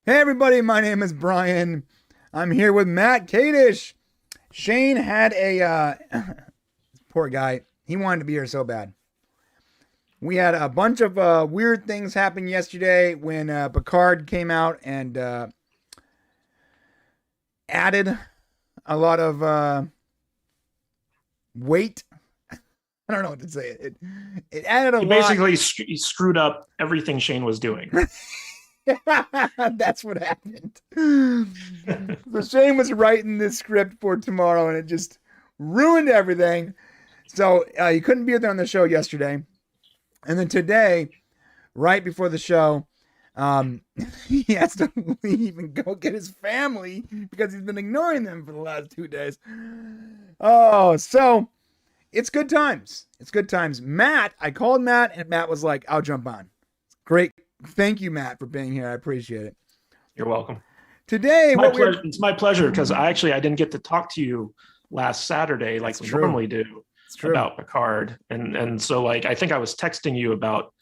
Hey everybody, my name is Brian. I'm here with Matt Kadish. Shane had a poor guy. He wanted to be here so bad. We had a bunch of weird things happen yesterday when Picard came out and added a lot of weight. I don't know what to say. It added a He lot. basically screwed up everything Shane was doing. That's what happened. So Shane was writing this script for tomorrow, and it just ruined everything. So he couldn't be there on the show yesterday, and then today, right before the show, um, he has to leave and go get his family because he's been ignoring them for the last 2 days. Oh, so it's good times. It's good times. Matt, I called Matt, and Matt was like, "I'll jump on." Great. Thank you, Matt, for being here. I appreciate it. You're welcome. Today, My what we're pleasure. It's my pleasure because I didn't get to talk to you last Saturday like That's we true. normally do It's true. about Picard, and so like I think I was texting you about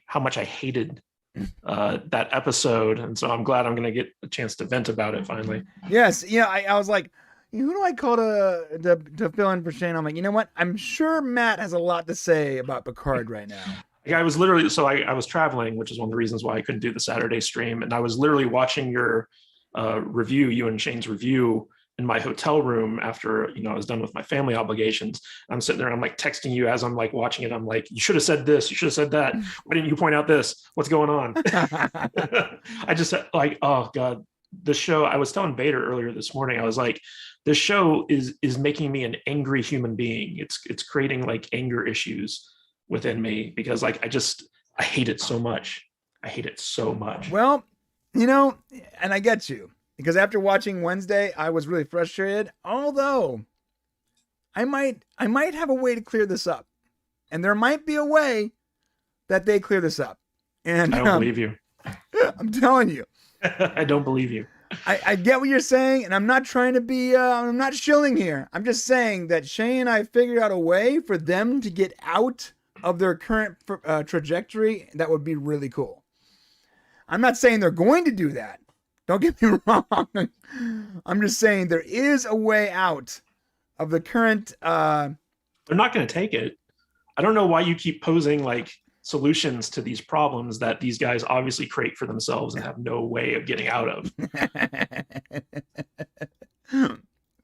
how much I hated that episode, and so I'm glad I'm going to get a chance to vent about it finally. Yes, I was like, who do I call to fill in for Shane? I'm like, you know what? I'm sure Matt has a lot to say about Picard right now. Like, I was literally I was traveling, which is one of the reasons why I couldn't do the Saturday stream, and I was literally watching your review, you and Shane's review, in my hotel room after I was done with my family obligations. I'm sitting there, I'm like texting you as I'm like watching it. I'm like, you should have said this, you should have said that. Why didn't you point out this? What's going on? I just like, oh god, the show. I was telling Bader earlier this morning. I was like, this show is making me an angry human being. It's creating like anger issues within me because like I hate it so much. I hate it so much. Well, and I get you because after watching Wednesday, I was really frustrated. Although I might have a way to clear this up, and there might be a way that they clear this up. And I don't believe you. I'm telling you, I don't believe you. I get what you're saying, and I'm not trying to be, I'm not shilling here. I'm just saying that Shane and I figured out a way for them to get out of their current trajectory that would be really cool. I'm not saying they're going to do that. Don't get me wrong. I'm just saying there is a way out of the current. They're not going to take it. I don't know why you keep posing like solutions to these problems that these guys obviously create for themselves and have no way of getting out of.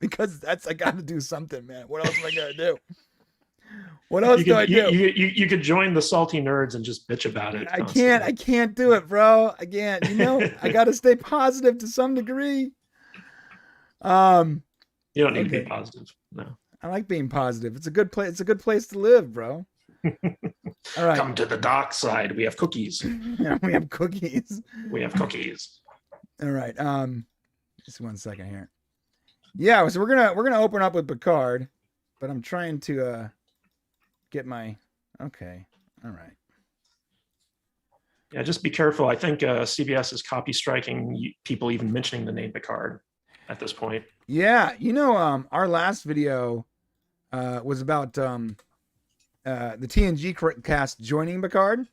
Because I got to do something, man. What else am I gonna do? What else You do could I do? you could join the salty nerds and just bitch about it I can't. constantly. I can't do it, bro. I can't. I got to stay positive to some degree. Um. You don't need to be Okay. positive. No. I like being positive. It's a good place. It's a good place to live, bro. All right. Come to the dark side. We have cookies. Yeah, we have cookies. We have cookies. All right. Just 1 second here. Yeah. So we're gonna open up with Picard, but I'm trying to get my. Okay. All right. Yeah, just be careful. I think CBS is copy striking people even mentioning the name Picard at this point. Yeah. Our last video was about the TNG cast joining Picard.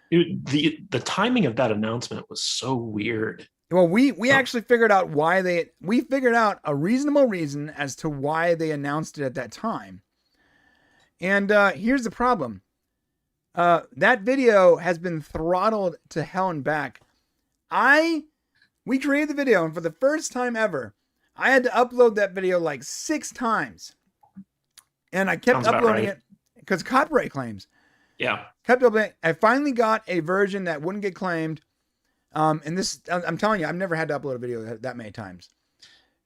The timing of that announcement was so weird. Well, we actually figured out we figured out a reasonable reason as to why they announced it at that time. And here's the problem. That video has been throttled to hell and back. We created the video, and for the first time ever, I had to upload that video like 6 times. And I kept Sounds about uploading right. it because copyright claims. Yeah. Kept uploading. I finally got a version that wouldn't get claimed. And this, I'm telling you, I've never had to upload a video that many times.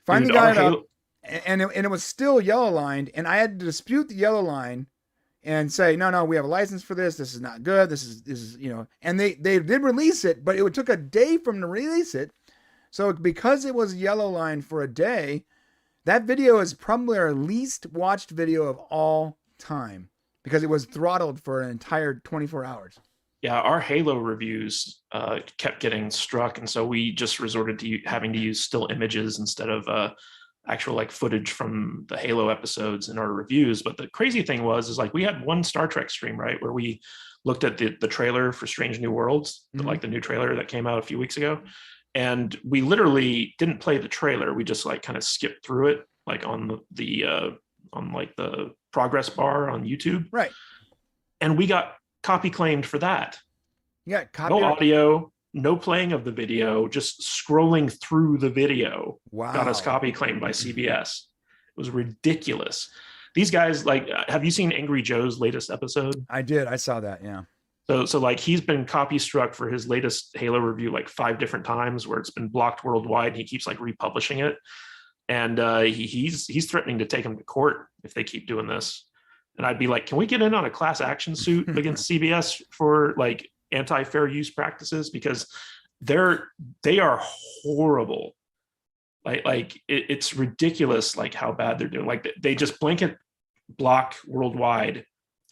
Finally Dude, got it up, and it was still yellow lined, and I had to dispute the yellow line and say, no, we have a license for this. This is not good. This is and they did release it, but it took a day for them to release it. So because it was yellow line for a day, that video is probably our least watched video of all time because it was throttled for an entire 24 hours. Yeah, our Halo reviews kept getting struck, and so we just resorted to having to use still images instead of actual like footage from the Halo episodes in our reviews. But the crazy thing is like we had one Star Trek stream, right, where we looked at the trailer for Strange New Worlds, like the new trailer that came out a few weeks ago. And we literally didn't play the trailer. We just like kind of skipped through it, like on the progress bar on YouTube. Right. And we got copy claimed for that. Yeah. No audio, no playing of the video, just scrolling through the video. Wow. Got us copy claimed by CBS. It was ridiculous. These guys, like, have you seen Angry Joe's latest episode? I did. I saw that. Yeah. So like he's been copy struck for his latest Halo review like 5 different times, where it's been blocked worldwide. And he keeps like republishing it, and he's threatening to take him to court if they keep doing this. And I'd be like, can we get in on a class action suit against CBS for like anti-fair use practices, because they are horrible. Like it's ridiculous, like how bad they're doing. Like they just blanket block worldwide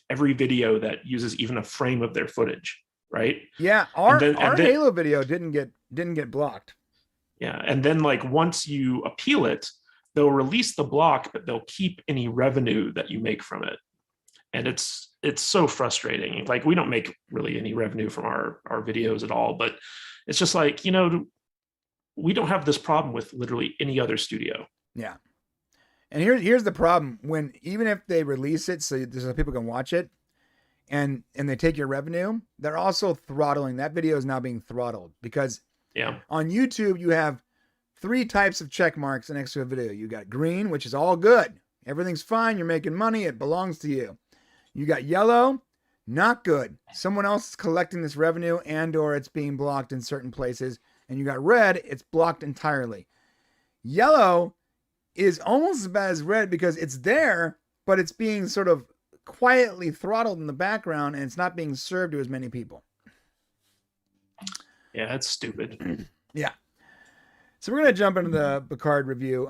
every video that uses even a frame of their footage, right? Yeah, our Halo video didn't get blocked. Yeah, and then like once you appeal it, they'll release the block, but they'll keep any revenue that you make from it. And it's so frustrating. Like we don't make really any revenue from our videos at all, but it's just like, you know, we don't have this problem with literally any other studio. Yeah. And here's the problem. When even if they release it so people can watch it and they take your revenue, they're also throttling. That video is now being throttled because on YouTube you have 3 types of check marks next to a video. You got green, which is all good. Everything's fine. You're making money. It belongs to you. You got yellow, not good. Someone else is collecting this revenue and or it's being blocked in certain places. And you got red, it's blocked entirely. Yellow is almost as bad as red because it's there, but it's being sort of quietly throttled in the background and it's not being served to as many people. Yeah, that's stupid. Yeah. So we're going to jump into the Picard review.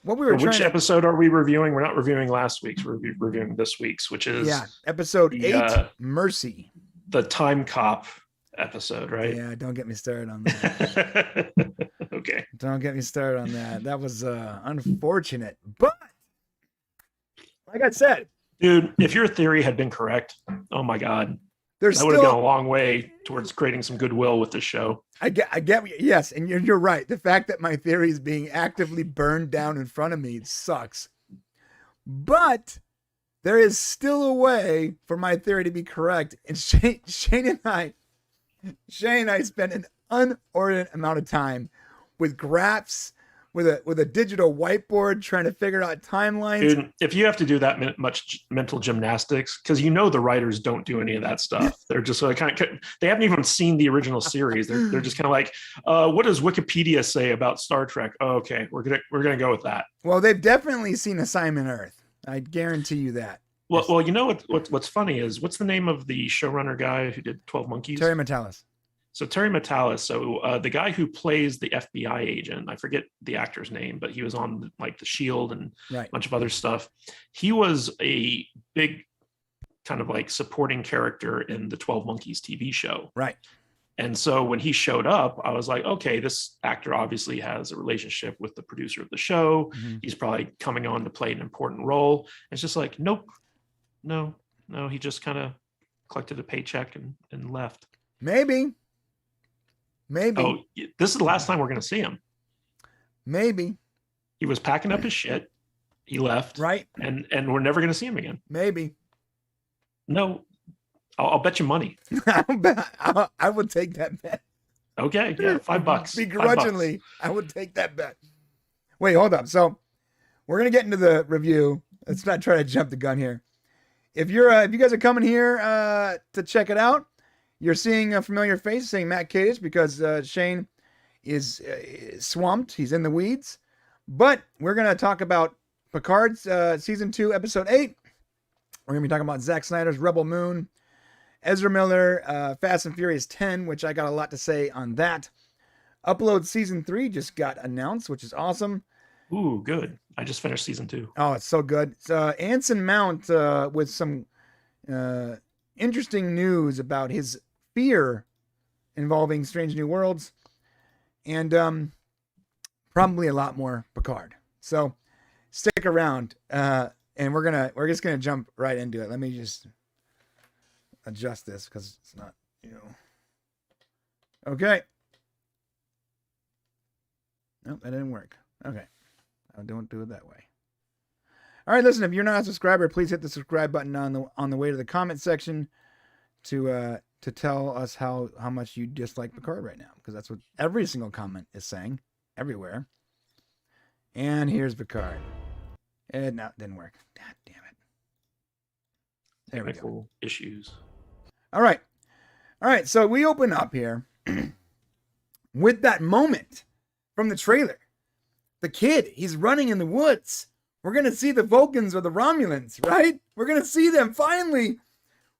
Which episode are we reviewing? We're not reviewing last week's. We're reviewing this week's, which is episode 8, Mercy. The Time Cop episode, right? Yeah, don't get me started on that. Okay. Don't get me started on that. That was unfortunate. But like I said, dude, if your theory had been correct, oh my God. That would have gone a long way towards creating some goodwill with this show. I get, yes, and you're right. The fact that my theory is being actively burned down in front of me sucks. But there is still a way for my theory to be correct. And Shane and I spent an inordinate amount of time with graphs, with a digital whiteboard trying to figure out timelines. Dude, if you have to do that much mental gymnastics, because you know the writers don't do any of that stuff. They're just like they haven't even seen the original series. They're just kind of like, what does Wikipedia say about Star Trek? Oh, okay, we're gonna go with that. Well, they've definitely seen Assignment Earth. I guarantee you that. Well, you know what's funny is, what's the name of the showrunner guy who did 12 Monkeys? Terry Matalas. So Terry Matalas, the guy who plays the FBI agent, I forget the actor's name, but he was on like The Shield and a bunch of other stuff. He was a big kind of like supporting character in the 12 Monkeys TV show. Right. And so when he showed up, I was like, okay, this actor obviously has a relationship with the producer of the show. Mm-hmm. He's probably coming on to play an important role. It's just like, nope, no, he just kind of collected a paycheck and left. Maybe. Oh, this is the last time we're going to see him. Maybe. He was packing up his shit. He left. Right. And we're never going to see him again. Maybe. No, I'll bet you money. I would take that bet. Okay. Yeah. $5. Begrudgingly, I would take that bet. Wait, hold up. So we're going to get into the review. Let's not try to jump the gun here. If you guys are coming here to check it out, you're seeing a familiar face, saying Matt Cadish, because Shane is swamped. He's in the weeds. But we're going to talk about Picard's Season 2, Episode 8. We're going to be talking about Zack Snyder's Rebel Moon, Ezra Miller, Fast and Furious 10, which I got a lot to say on that. Upload Season 3 just got announced, which is awesome. Ooh, good. I just finished Season 2. Oh, it's so good. Anson Mount with some interesting news about his fear involving Strange New Worlds. And probably a lot more Picard. So stick around, and we're just gonna jump right into it. Let me just adjust this because it's not, Okay. Nope, that didn't work. Okay. I don't do it that way. All right, listen, if you're not a subscriber, please hit the subscribe button on the way to the comment section to tell us how much you dislike Picard right now, because that's what every single comment is saying everywhere. And here's Picard. It didn't work. God damn it. There we go. Issues. All right. So we open up here with that moment from the trailer. The kid, he's running in the woods. We're going to see the Vulcans or the Romulans, right? We're going to see them finally.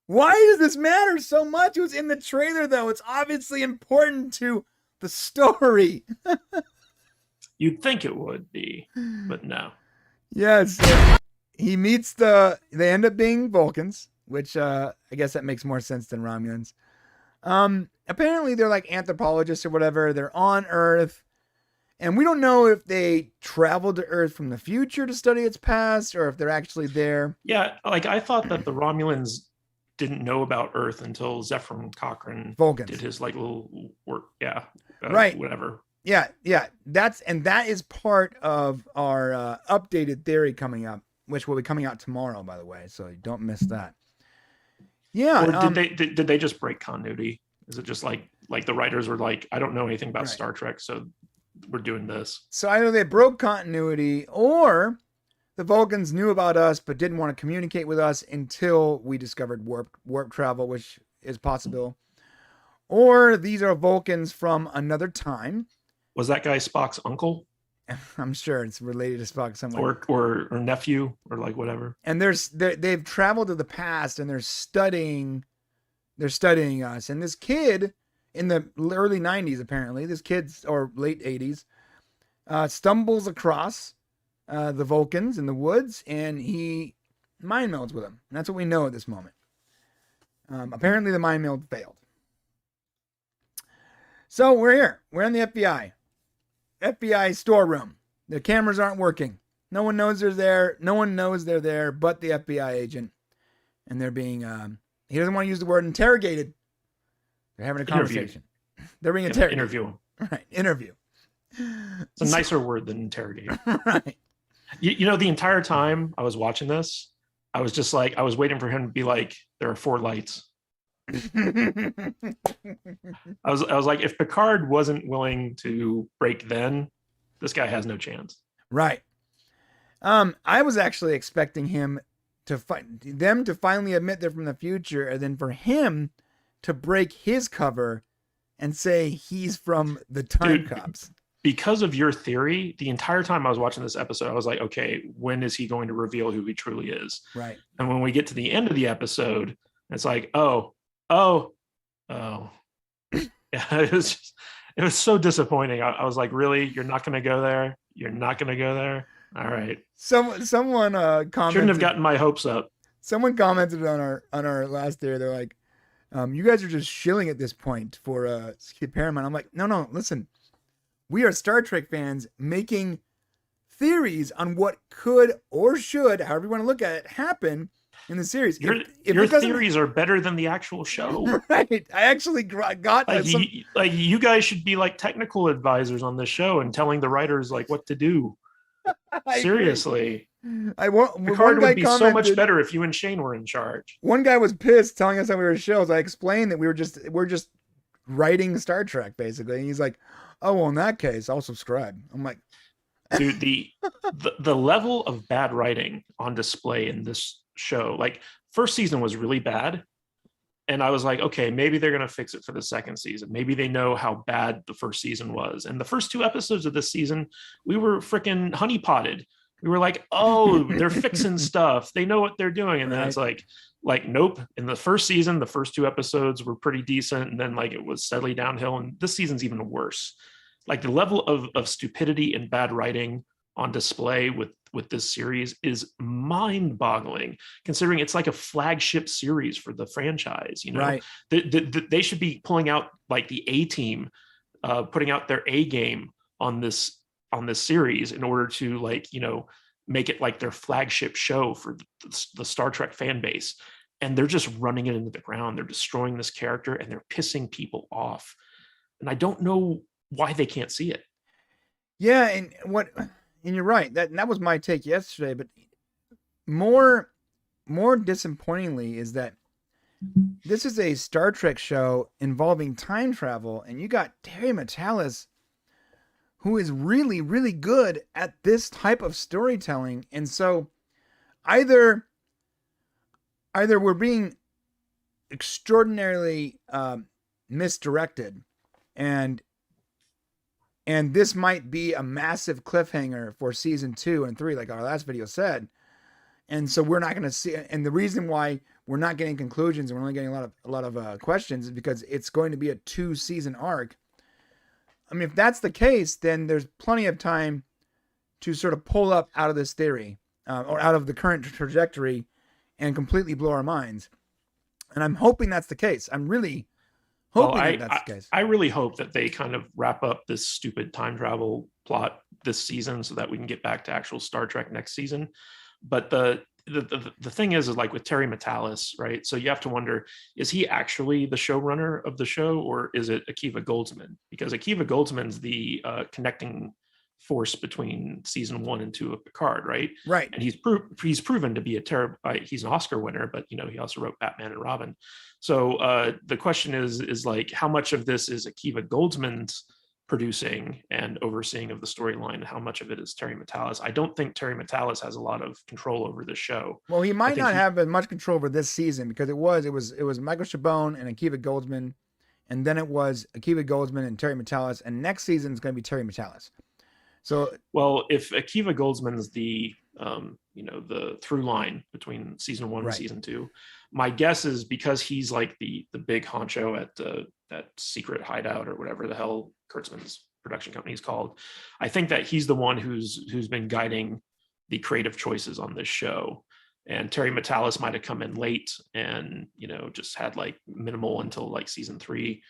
Why does this matter so much? It was in the trailer, though. It's obviously important to the story. You'd think it would be, but no. Yes. He meets they end up being Vulcans, which I guess that makes more sense than Romulans. Apparently they're like anthropologists or whatever. They're on Earth. And we don't know if they traveled to Earth from the future to study its past or if they're actually there. Yeah, like I thought that the Romulans didn't know about Earth until Zephyr Cochrane Vulcans did his like little work. Yeah. Right. Whatever. Yeah. That is part of our updated theory coming up, which will be coming out tomorrow, by the way. So don't miss that. Yeah. Or did they just break continuity? Is it just like the writers were like, I don't know anything about Star Trek, so we're doing this. So either they broke continuity or the Vulcans knew about us but didn't want to communicate with us until we discovered warp travel, which is possible. Or these are Vulcans from another time. Was that guy Spock's uncle? I'm sure it's related to Spock somewhere. Or nephew or like whatever. And they've traveled to the past and they're studying us. And this kid in the early 90s, apparently, this kid's or late 80s, stumbles across the Vulcans in the woods and he mind melds with them. And that's what we know at this moment. Apparently the mind meld failed. So we're here. We're in the FBI storeroom. The cameras aren't working. No one knows they're there. No one knows they're there but the FBI agent. And they're being, he doesn't want to use the word interrogated. They're having a conversation. They're being interrogated. Interview. Right. Interview. It's a nicer word than interrogate. Right. You know, the entire time I was watching this, I was just like, I was waiting for him to be like, there are 4 lights. I was like, if Picard wasn't willing to break then, this guy has no chance. Right. I was actually expecting them to finally admit they're from the future, and then for him to break his cover and say he's from the time cops. Because of your theory, the entire time I was watching this episode, I was like, okay, when is he going to reveal who he truly is? Right. And when we get to the end of the episode, it's like, oh. Yeah, it was so disappointing. I was like, really? You're not going to go there? You're not going to go there? All right. Someone commented. Shouldn't have gotten my hopes up. Someone commented on our last theory. They're like, you guys are just shilling at this point for Skip Paramount. I'm like, no, listen. We are Star Trek fans making theories on what could or should, however you want to look at it, happen in the series. Your theories are better than the actual show. Right. I actually got like you guys should be like technical advisors on this show and telling the writers like what to do. Seriously. Picard would be so much better if you and Shane were in charge. One guy was pissed telling us that we were shows. I explained that we're just writing Star Trek basically. And he's like, oh, well, in that case, I'll subscribe. I'm like, dude, the level of bad writing on display in this show, like first season was really bad. And I was like, okay, maybe they're going to fix it for the second season. Maybe they know how bad the first season was. And the first 2 episodes of this season, we were freaking honeypotted. We were like, oh, they're fixing stuff. They know what they're doing. And then it's like, nope. In the first season, the first 2 episodes were pretty decent. And then like it was steadily downhill. And this season's even worse. Like the level of stupidity and bad writing on display with this series is mind-boggling, considering it's like a flagship series for the franchise. You know, right. They should be pulling out like the A team, putting out their A game on this on this series in order to like, make it like their flagship show for the Star Trek fan base. And they're just running it into the ground. They're destroying this character and they're pissing people off. And I don't know why they can't see it. Yeah, and you're right. That was my take yesterday, but more disappointingly is that this is a Star Trek show involving time travel, and you got Terry Matalas, who is really, really good at this type of storytelling. And so either we're being extraordinarily misdirected, and this might be a massive cliffhanger for season 2 and 3, like our last video said. And so we're not going to see. And the reason why we're not getting conclusions and we're only getting a lot of questions is because it's going to be a 2-season arc. I mean, if that's the case, then there's plenty of time to sort of pull up out of this theory or out of the current trajectory and completely blow our minds. And I'm hoping that's the case. I'm really hoping that's the case. I really hope that they kind of wrap up this stupid time travel plot this season so that we can get back to actual Star Trek next season. But the thing is like with Terry Matalas, right? So you have to wonder, is he actually the showrunner of the show, or is it Akiva Goldsman? Because Akiva Goldsman's the connecting force between season 1 and 2 of Picard, right? Right. And he's proven to be he's an Oscar winner, but he also wrote Batman and Robin. So the question is like, how much of this is Akiva Goldsman's producing and overseeing of the storyline, and how much of it is Terry Matalas? I don't think Terry Matalas has a lot of control over the show. Well, he might not have as much control over this season, because it was Michael Chabon and Akiva Goldsman, and then it was Akiva Goldsman and Terry Matalas, and next season is going to be Terry Matalas. So, well, if Akiva Goldsman's the the through line between season 1 and season 2, my guess is because he's like the big honcho at that secret hideout or whatever the hell Kurtzman's production company is called. I think that he's the one who's been guiding the creative choices on this show. And Terry Matalas might have come in late and just had like minimal until like season 3.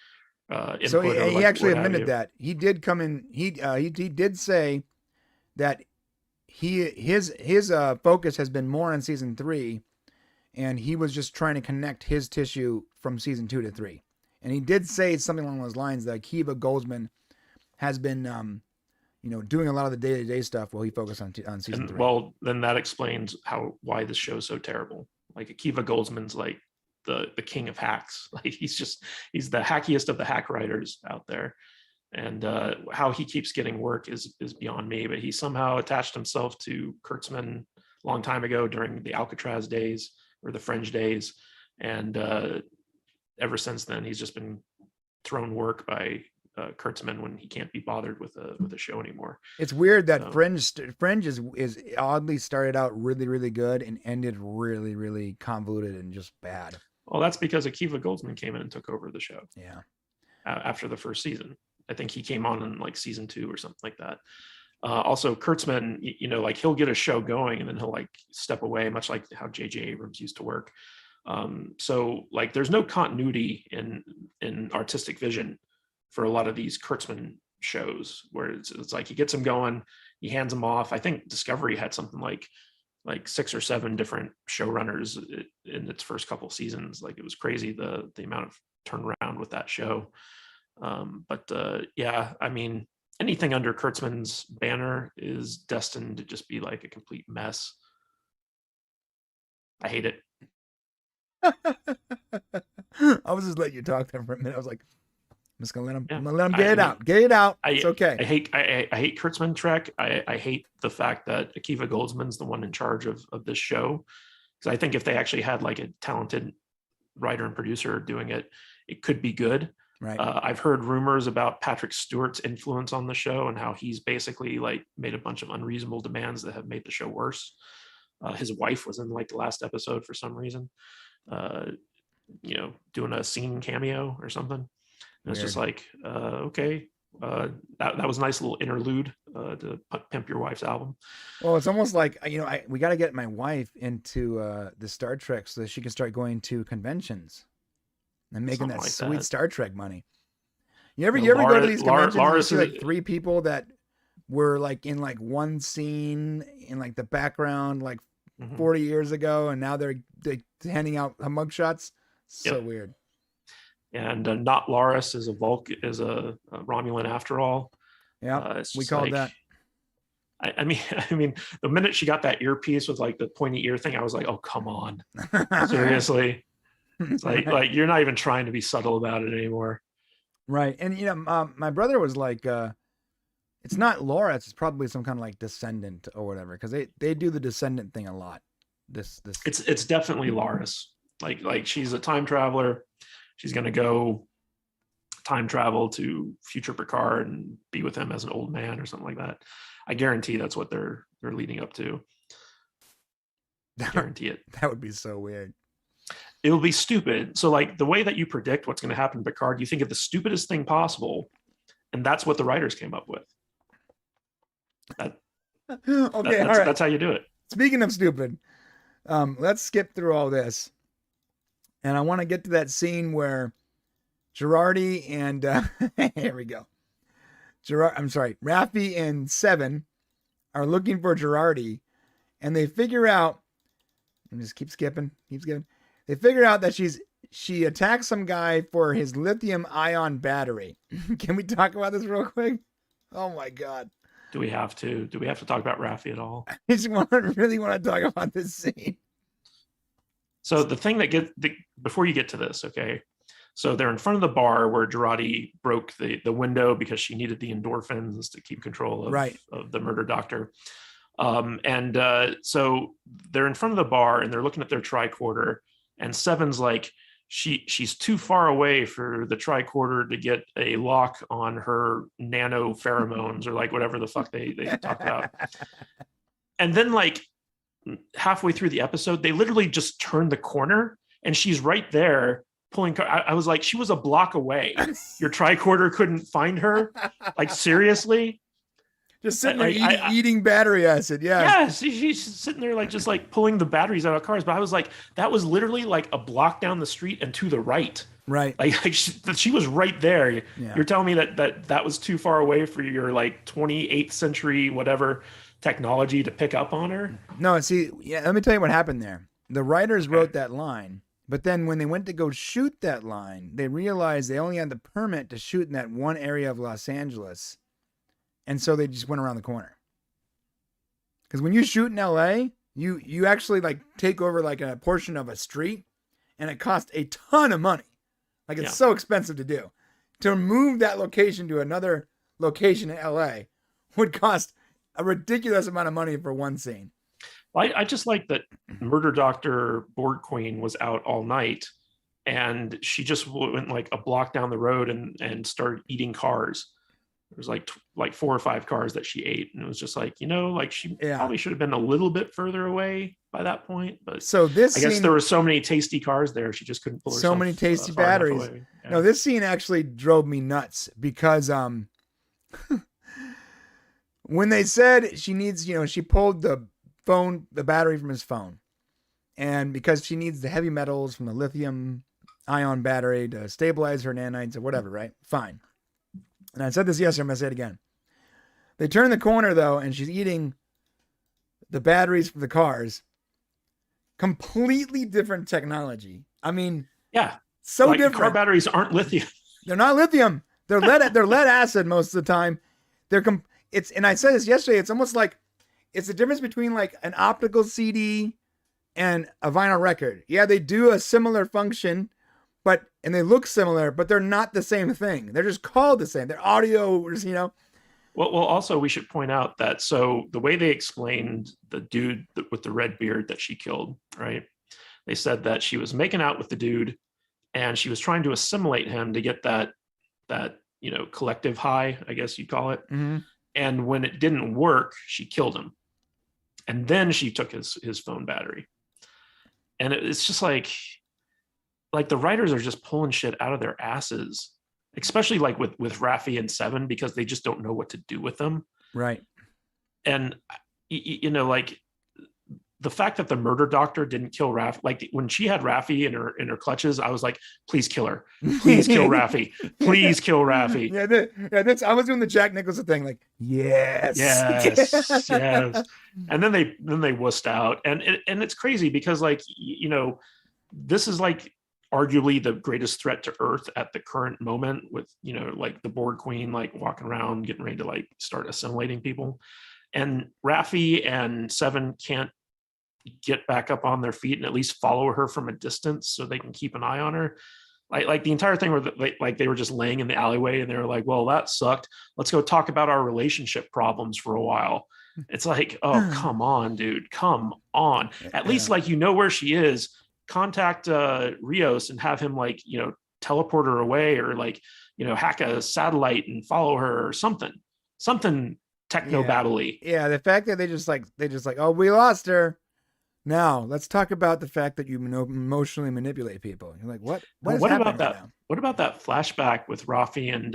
So he actually admitted that he did come in. He did say that his focus has been more on season 3, and he was just trying to connect his tissue from season 2 to 3. And he did say something along those lines that Akiva Goldsman has been, doing a lot of the day-to-day stuff while he focused on season 3. Well, then that explains why this show is so terrible. Like Akiva Goldsman's like the king of hacks. Like he's the hackiest of the hack writers out there. And how he keeps getting work is beyond me, but he somehow attached himself to Kurtzman a long time ago during the Alcatraz days or the Fringe days. And ever since then, he's just been thrown work by Kurtzman when he can't be bothered with a show anymore. It's weird that Fringe is oddly started out really, really good and ended really, really convoluted and just bad. Well, that's because Akiva Goldsman came in and took over the show. Yeah. After the first season. I think he came on in like season 2 or something like that. Also, Kurtzman, like he'll get a show going and then he'll like step away, much like how J.J. Abrams used to work. So like there's no continuity in artistic vision for a lot of these Kurtzman shows, where it's like he gets them going, he hands them off. I think Discovery had something like 6 or 7 different showrunners in its first couple seasons. Like it was crazy the amount of turnaround with that show. Yeah, I mean, anything under Kurtzman's banner is destined to just be like a complete mess. I hate it. I was just letting you talk there for a minute. I was like, I'm just gonna let him. Yeah, I'm gonna let him get it out. Get it out. It's okay. I hate Kurtzman Trek. I hate the fact that Akiva Goldsman's the one in charge of this show, because I think if they actually had like a talented writer and producer doing it, it could be good. Right. I've heard rumors about Patrick Stewart's influence on the show and how he's basically like made a bunch of unreasonable demands that have made the show worse. His wife was in like the last episode for some reason, doing a scene cameo or something. And it's just like, okay, that was a nice little interlude to pimp your wife's album. Well, it's almost like, we got to get my wife into the Star Trek so that she can start going to conventions and making that sweet Star Trek money. You ever go to these conventions and you see like 3 people that were like in like one scene in like the background like Mhm. 40 years ago, and now they're handing out mugshots. So Yep. weird. And not Laris is a Romulan after all. Yeah, It's we just called like, that. I mean, I mean, the minute she got that earpiece with like the pointy ear thing, I was like, oh, come on, seriously. It's like, Right. you're not even trying to be subtle about it anymore. Right. And you know, my brother was like, it's not Laura, it's probably some kind of like descendant or whatever, because they do the descendant thing a lot. This It's definitely Laris. Like she's a time traveler. She's gonna go time travel to future Picard and be with him as an old man or something like that. I guarantee that's what they're leading up to. I guarantee it. That would be so weird. It'll be stupid. So like the way that you predict what's going to happen to Picard, you think of the stupidest thing possible, and that's what the writers came up with. All right. That's how you do it. Speaking of stupid, let's skip through all this, and I want to get to that scene where Girardi and here we go. Raffi and Seven are looking for Girardi, and they figure out. And just keep skipping. They figure out that she attacked some guy for his lithium-ion battery. Can we talk about this real quick? Oh my god. Do we have to talk about Raffi at all? I just really want to talk about this scene. So the thing that before you get to this, okay. So they're in front of the bar where Girardi broke the window because she needed the endorphins to keep control of the murder doctor. So they're in front of the bar and they're looking at their tricorder, and Seven's like, she's too far away for the tricorder to get a lock on her nano pheromones or like whatever the fuck they talk about. And then like halfway through the episode, they literally just turn the corner and she's right there pulling. I was like, she was a block away. Your tricorder couldn't find her. Like, seriously? Just sitting there eating battery acid. Yeah. Yeah. She's sitting there like just like pulling the batteries out of cars. But I was like, that was literally like a block down the street and to the right. Right. Like she was right there. Yeah. You're telling me that was too far away for your like 28th century whatever technology to pick up on her? No, see, yeah, let me tell you what happened there. The writers wrote that line, but then when they went to go shoot that line, they realized they only had the permit to shoot in that one area of Los Angeles. And so they just went around the corner. Because when you shoot in LA, you actually like take over like a portion of a street, and it costs a ton of money. Like it's so expensive to do. To move that location to another location in LA would cost a ridiculous amount of money for one scene. I just like that Murder Doctor Borg Queen was out all night, and she just went like a block down the road and started eating cars. There was like 4 or 5 cars that she ate, and it was just like, like she probably should have been a little bit further away by that point. But so this, I guess there were so many tasty cars there, she just couldn't pull herself. So many tasty batteries. Yeah. No, this scene actually drove me nuts because when they said she needs, she pulled the battery from his phone, and because she needs the heavy metals from the lithium ion battery to stabilize her nanites or whatever, right? Fine. And I said this yesterday, I'm going to say it again. They turn the corner, though, and she's eating the batteries from the cars. Completely different technology. I mean, so like different. Car batteries aren't lithium. They're not lithium. They're lead acid most of the time. And I said this yesterday, it's almost like it's the difference between like an optical CD and a vinyl record. Yeah, they do a similar function, and they look similar, but they're not the same thing. They're just called the same. They're audio, Well, also we should point out that so the way they explained the dude with the red beard that she killed, right? They said that she was making out with the dude, and she was trying to assimilate him to get that collective high, I guess you'd call it. Mm-hmm. And when it didn't work, she killed him, and then she took his phone battery. And it's just like the writers are just pulling shit out of their asses, especially like with Raffi and Seven, because they just don't know what to do with them. Right. And, like the fact that the murder doctor didn't kill Raffi, like when she had Raffi in her clutches, I was like, please kill her. Please kill Raffi. Please kill Raffi. That's I was doing the Jack Nicholson thing, like, yes. Yes. Yes. And then they wussed out. And it's crazy because, like, you know, this is like arguably the greatest threat to Earth at the current moment, with, you know, like the Borg Queen like walking around getting ready to like start assimilating people. And Raffi and Seven can't get back up on their feet and at least follow her from a distance so they can keep an eye on her. Like the entire thing where they were just laying in the alleyway and they were like, well, that sucked. Let's go talk about our relationship problems for a while. It's like, oh, come on, dude. Come on. At least, like, you know where she is. Contact Rios and have him, like, you know, teleport her away, or like, you know, hack a satellite and follow her or something techno battle-y. Yeah, the fact that they just like, oh, we lost her. Now let's talk about the fact that you emotionally manipulate people. You're like, what? What about that? Right, what about that flashback with Raffi and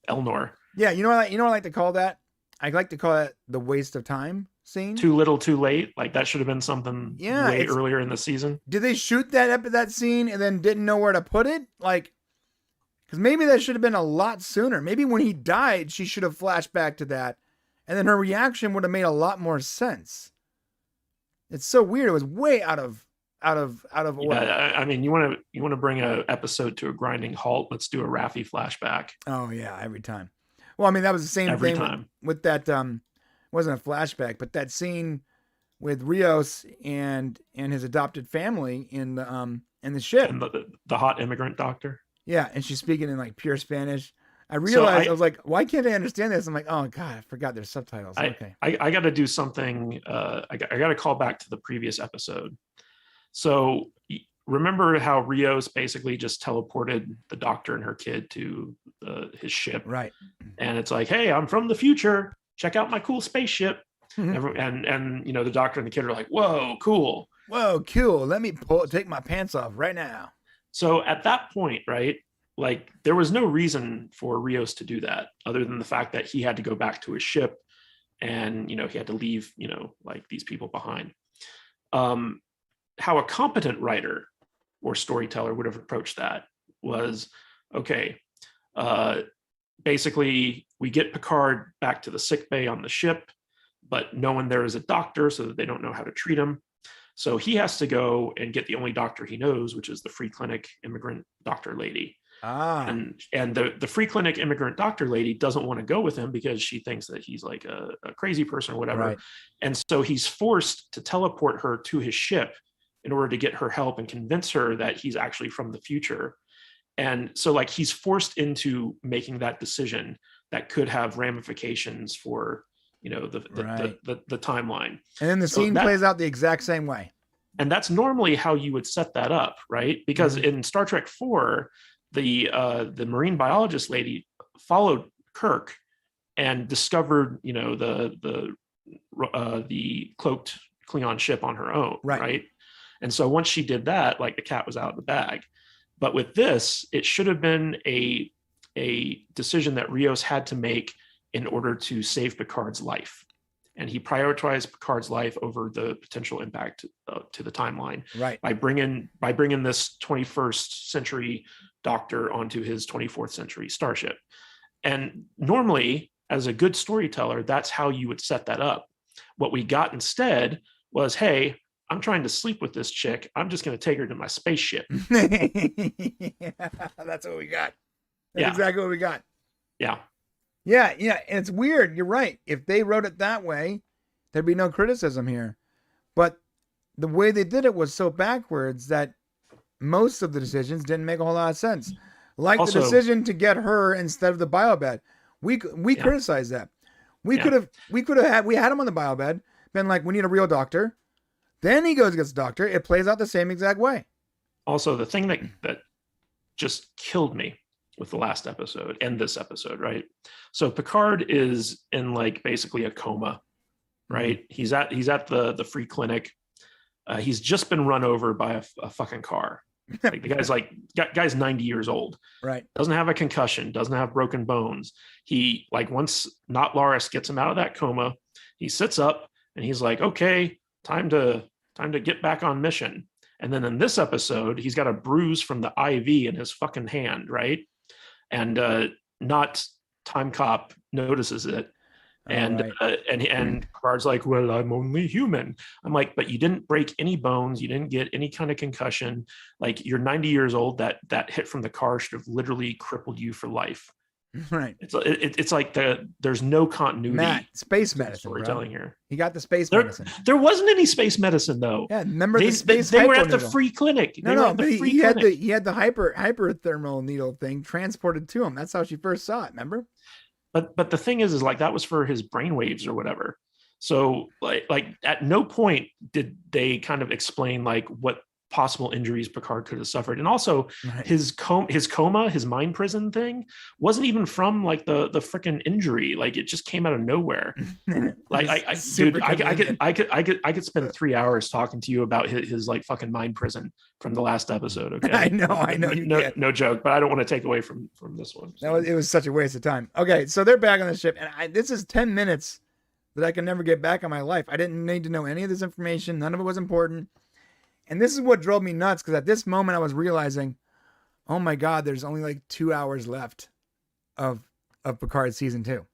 Elnor? Yeah, you know what I like to call that? I like to call it the waste of time scene. Too little, too late. Like that should have been something way earlier in the season. Did they shoot that scene and then didn't know where to put it? Like, because maybe that should have been a lot sooner. Maybe when he died, she should have flashed back to that, and then her reaction would have made a lot more sense. It's so weird. It was way out of order. Yeah, I mean, you want to bring an episode to a grinding halt? Let's do a Raffi flashback. Oh yeah, every time. Well, I mean, that was the same every thing time. With that. Wasn't a flashback, but that scene with Rios and his adopted family in the ship, and the hot immigrant doctor. Yeah, and she's speaking in like pure Spanish. I realized I was like, why can't I understand this? I'm like, oh God, I forgot there's subtitles. Okay. I got to do something. I got to call back to the previous episode. So remember how Rios basically just teleported the doctor and her kid to his ship. Right. And it's like, hey, I'm from the future. Check out my cool spaceship. And you know, the doctor and the kid are like, whoa, cool. Whoa, cool. Let me take my pants off right now. So at that point, right, like there was no reason for Rios to do that other than the fact that he had to go back to his ship and, you know, he had to leave, you know, like these people behind. How a competent writer or storyteller would have approached that was, okay, basically we get Picard back to the sickbay on the ship, but no one there is a doctor, so that they don't know how to treat him. So he has to go and get the only doctor he knows, which is the free clinic immigrant doctor lady. And the free clinic immigrant doctor lady doesn't want to go with him because she thinks that he's like a crazy person or whatever. Right. And so he's forced to teleport her to his ship in order to get her help and convince her that he's actually from the future. And so like he's forced into making that decision that could have ramifications for, you know, the timeline. And then the scene plays out the exact same way. And that's normally how you would set that up, right? Because in Star Trek 4, the marine biologist lady followed Kirk and discovered, you know, the cloaked Klingon ship on her own, right? And so once she did that, like the cat was out of the bag. But with this, it should have been a decision that Rios had to make in order to save Picard's life. And he prioritized Picard's life over the potential impact to the timeline, right? By bringing this 21st century doctor onto his 24th century starship. And normally, as a good storyteller, that's how you would set that up. What we got instead was, hey, I'm trying to sleep with this chick. I'm just going to take her to my spaceship. Yeah, that's what we got. That's exactly what we got. Yeah. Yeah. And it's weird. You're right. If they wrote it that way, there'd be no criticism here. But the way they did it was so backwards that most of the decisions didn't make a whole lot of sense. Like also, the decision to get her instead of the biobed. We criticized that. We had him on the biobed, been like, we need a real doctor. Then he goes and gets a doctor. It plays out the same exact way. Also, the thing that just killed me with the last episode and this episode, right? So Picard is in like basically a coma, right? He's at the free clinic. He's just been run over by a fucking car. Like the guy's 90 years old, right? Doesn't have a concussion, doesn't have broken bones. He, like, once Not Laris gets him out of that coma, he sits up, and he's like, okay, time to get back on mission. And then in this episode, he's got a bruise from the IV in his fucking hand, right? And not Time Cop notices it. And and Picard's like, well, I'm only human. I'm like, but you didn't break any bones, you didn't get any kind of concussion. Like, you're 90 years old. That hit from the car should have literally crippled you for life. Right. It's like there's no continuity. Matt, space medicine storytelling here. He got the space medicine. There wasn't any space medicine though. Yeah, remember the space. They were at the free clinic. But he had the hyperthermal needle thing transported to him. That's how she first saw it. Remember? But the thing is like that was for his brainwaves or whatever. So like at no point did they kind of explain like what possible injuries Picard could have suffered. And also his coma, his mind prison thing wasn't even from like the freaking injury. Like, it just came out of nowhere. Like I could spend 3 hours talking to you about his like fucking mind prison from the last episode. Okay. I know. No joke, but I don't want to take away from this one. It was such a waste of time. Okay. So they're back on the ship, and this is 10 minutes that I can never get back in my life. I didn't need to know any of this information. None of it was important. And this is what drove me nuts, because at this moment I was realizing, oh my God, there's only like 2 hours left of Picard season 2.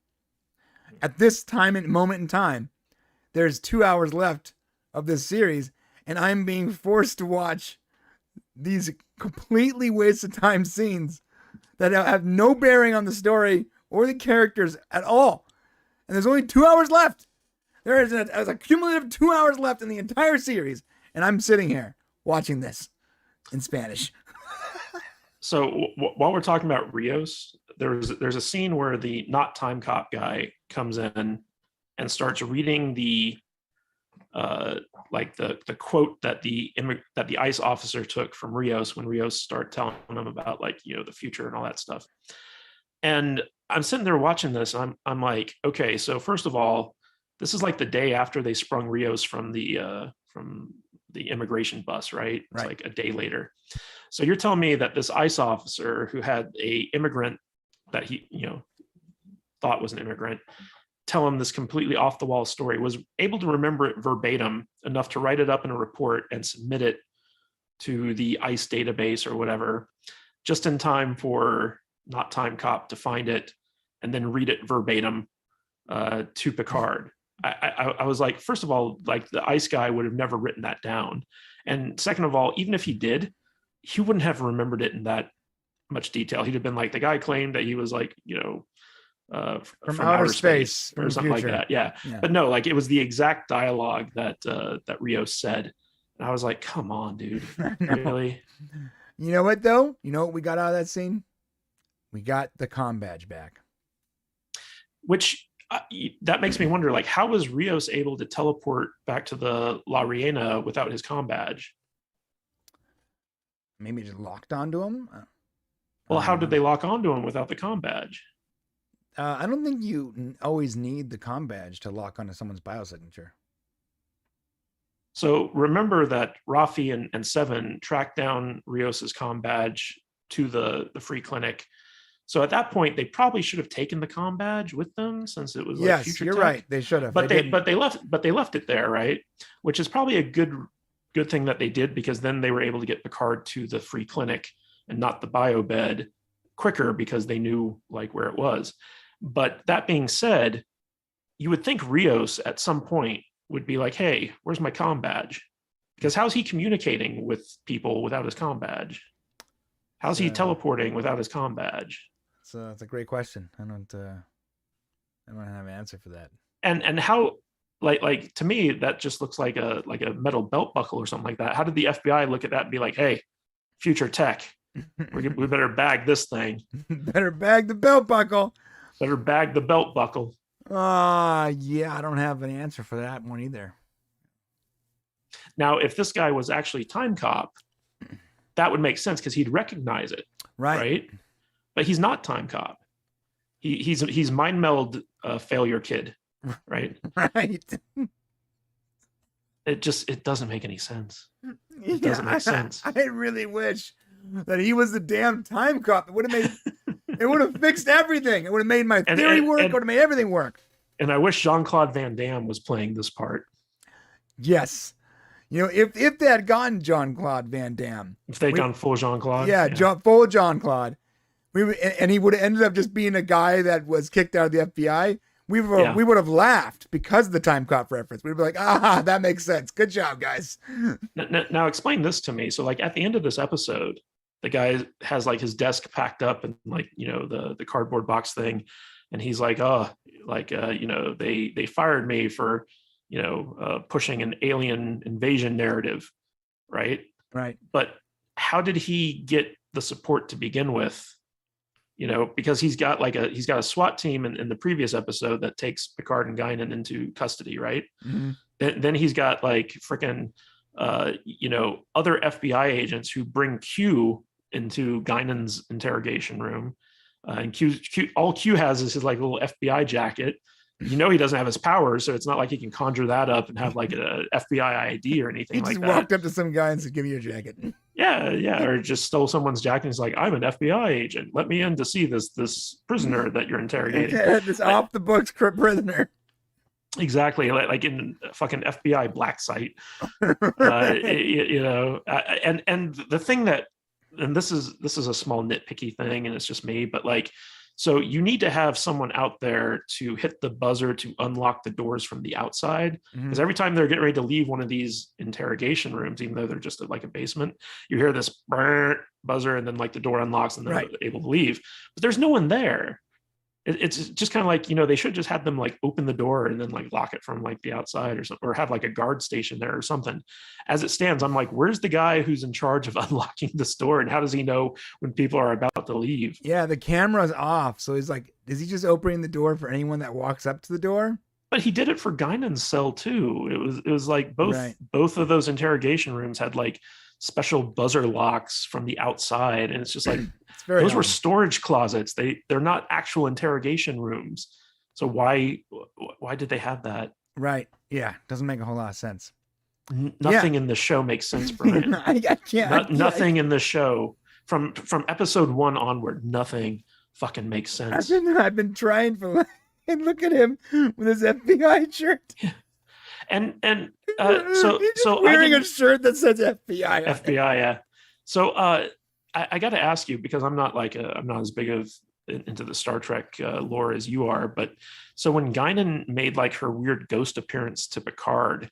At this moment in time, there's 2 hours left of this series, and I'm being forced to watch these completely waste of time scenes that have no bearing on the story or the characters at all. And there's only 2 hours left. There is a cumulative 2 hours left in the entire series. And I'm sitting here watching this in Spanish. So while we're talking about Rios, there's a scene where the not Time Cop guy comes in and starts reading the quote that the ICE officer took from Rios when Rios started telling him about like, you know, the future and all that stuff. And I'm sitting there watching this, and I'm like, okay, so first of all, this is like the day after they sprung Rios from the immigration bus, right? It's like a day later. So you're telling me that this ICE officer who had a immigrant that he, you know, thought was an immigrant, tell him this completely off the wall story, was able to remember it verbatim enough to write it up in a report and submit it to the ICE database or whatever, just in time for not Time Cop to find it and then read it verbatim to Picard. I was like, first of all, like the ICE guy would have never written that down. And second of all, even if he did, he wouldn't have remembered it in that much detail. He'd have been like, the guy claimed that he was like, you know, from outer space or something like that. Yeah. But no, like it was the exact dialogue that Rios said. And I was like, come on, dude. Really? You know what though? You know what we got out of that scene? We got the comm badge back. Which that makes me wonder, like, how was Rios able to teleport back to the La Reina without his comm badge? Maybe just locked onto him? Well, how did they lock onto him without the comm badge? I don't think you always need the comm badge to lock onto someone's biosignature. So remember that Rafi and Seven tracked down Rios's comm badge to the free clinic. So at that point, they probably should have taken the comm badge with them, since it was like yes, future you're tech. right. They should have. But they left it there, right? Which is probably a good thing that they did, because then they were able to get Picard to the free clinic and not the bio bed quicker, because they knew like where it was. But that being said, you would think Rios at some point would be like, hey, where's my comm badge? Because how's he communicating with people without his comm badge? How's he teleporting without his comm badge? So that's a great question. I don't have an answer for that. And how, like to me, that just looks like a metal belt buckle or something like that. How did the FBI look at that and be like, hey, future tech, we better bag this thing. Better bag the belt buckle. Better bag the belt buckle. Yeah, I don't have an answer for that one either. Now, if this guy was actually Time Cop, that would make sense, because he'd recognize it, right? But he's not Time Cop. He's mind meld failure kid, right? Right. It doesn't make any sense. It doesn't make sense. I really wish that he was the damn Time Cop. It would have fixed everything. It would have made my theory work. It would have made everything work. And I wish Jean-Claude Van Damme was playing this part. Yes. You know, if they had gotten Jean-Claude Van Damme, If they'd gone full Jean-Claude. yeah, full Jean-Claude, and he would have ended up just being a guy that was kicked out of the FBI. We would have laughed because of the time cop reference. We'd be like, that makes sense. Good job, guys. Now explain this to me. So like at the end of this episode, the guy has like his desk packed up and like, you know, the cardboard box thing. And he's like, you know, they fired me for, you know, pushing an alien invasion narrative. Right. Right. But how did he get the support to begin with? You know, because he's got a SWAT team in the previous episode that takes Picard and Guinan into custody, right? Mm-hmm. Then he's got like freaking, you know, other FBI agents who bring Q into Guinan's interrogation room, and all Q has is his like little FBI jacket. You know, he doesn't have his powers, so it's not like he can conjure that up and have like a FBI ID or anything like that. He just walked up to some guy and said, "Give me your jacket." Yeah, or just stole someone's jacket and he's like, "I'm an FBI agent. Let me in to see this prisoner that you're interrogating." This off the books prisoner. Exactly, like in fucking FBI black site. You know, and the thing that, and this is a small nitpicky thing, and it's just me, but like, so you need to have someone out there to hit the buzzer to unlock the doors from the outside. Because every time they're getting ready to leave one of these interrogation rooms, even though they're just like a basement, you hear this buzzer and then like the door unlocks and they're able to leave. But there's no one there. It's just kind of like, you know, they should just have them like open the door and then like lock it from like the outside or something, or have like a guard station there or something. As it stands, I'm like, where's the guy who's in charge of unlocking this door, and how does he know when people are about to leave? Yeah, the camera's off, so he's like, is he just opening the door for anyone that walks up to the door? But he did it for Guinan's cell too. It was like both of those interrogation rooms had like special buzzer locks from the outside, and it's just like those were storage closets. They're not actual interrogation rooms. So why did they have that? Right. Yeah, doesn't make a whole lot of sense. Nothing in the show makes sense, Brian. I can't. Nothing in the show from episode 1 onward. Nothing fucking makes sense. I've been trying for. And look at him with his FBI shirt. Yeah. And so wearing a shirt that says FBI. FBI, yeah. So I got to ask you, because I'm not as big of into the Star Trek lore as you are, but so when Guinan made like her weird ghost appearance to Picard,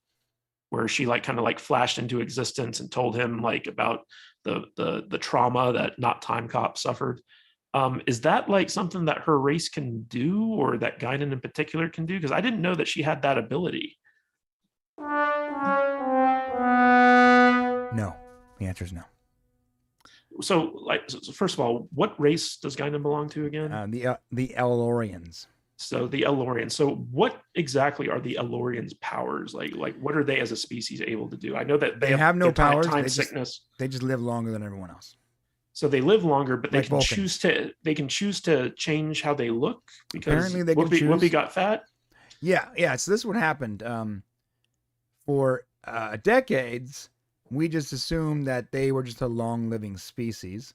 where she like kind of like flashed into existence and told him like about the trauma that not Time Cop suffered. Is that like something that her race can do, or that Guinan in particular can do? Because I didn't know that she had that ability. No, the answer is no. So first of all, what race does Guinan belong to again? The Elorians. So the Elorians. So what exactly are the Elorians' powers? Like what are they as a species able to do? I know that they have no powers. Time sickness. They just live longer than everyone else. So they live longer, but they like can Vulcan. choose to change how they look, because apparently they can choose. Whoopi got fat. Yeah. So this is what happened. For decades, we just assumed that they were just a long-living species,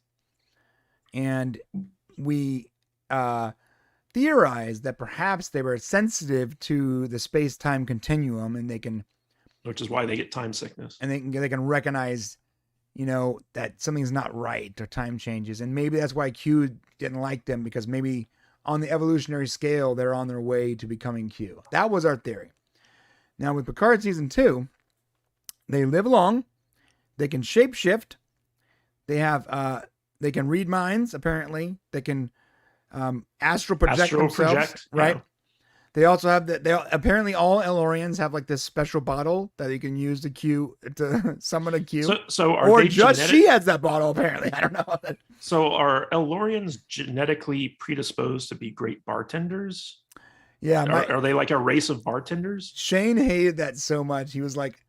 and we theorized that perhaps they were sensitive to the space-time continuum, and they can, which is why they get time sickness, and they can recognize, you know, that something's not right or time changes. And maybe that's why Q didn't like them, because maybe on the evolutionary scale, they're on their way to becoming Q. That was our theory. Now with Picard season 2, they live long, they can shapeshift, they have, they can read minds, apparently. They can astral project themselves, right? Yeah. They also have apparently all Elorians have like this special bottle that you can use to summon a Q. So are or they just she has that bottle apparently. I don't know. So are Elorians genetically predisposed to be great bartenders? Yeah. Are they like a race of bartenders? Shane hated that so much. He was like,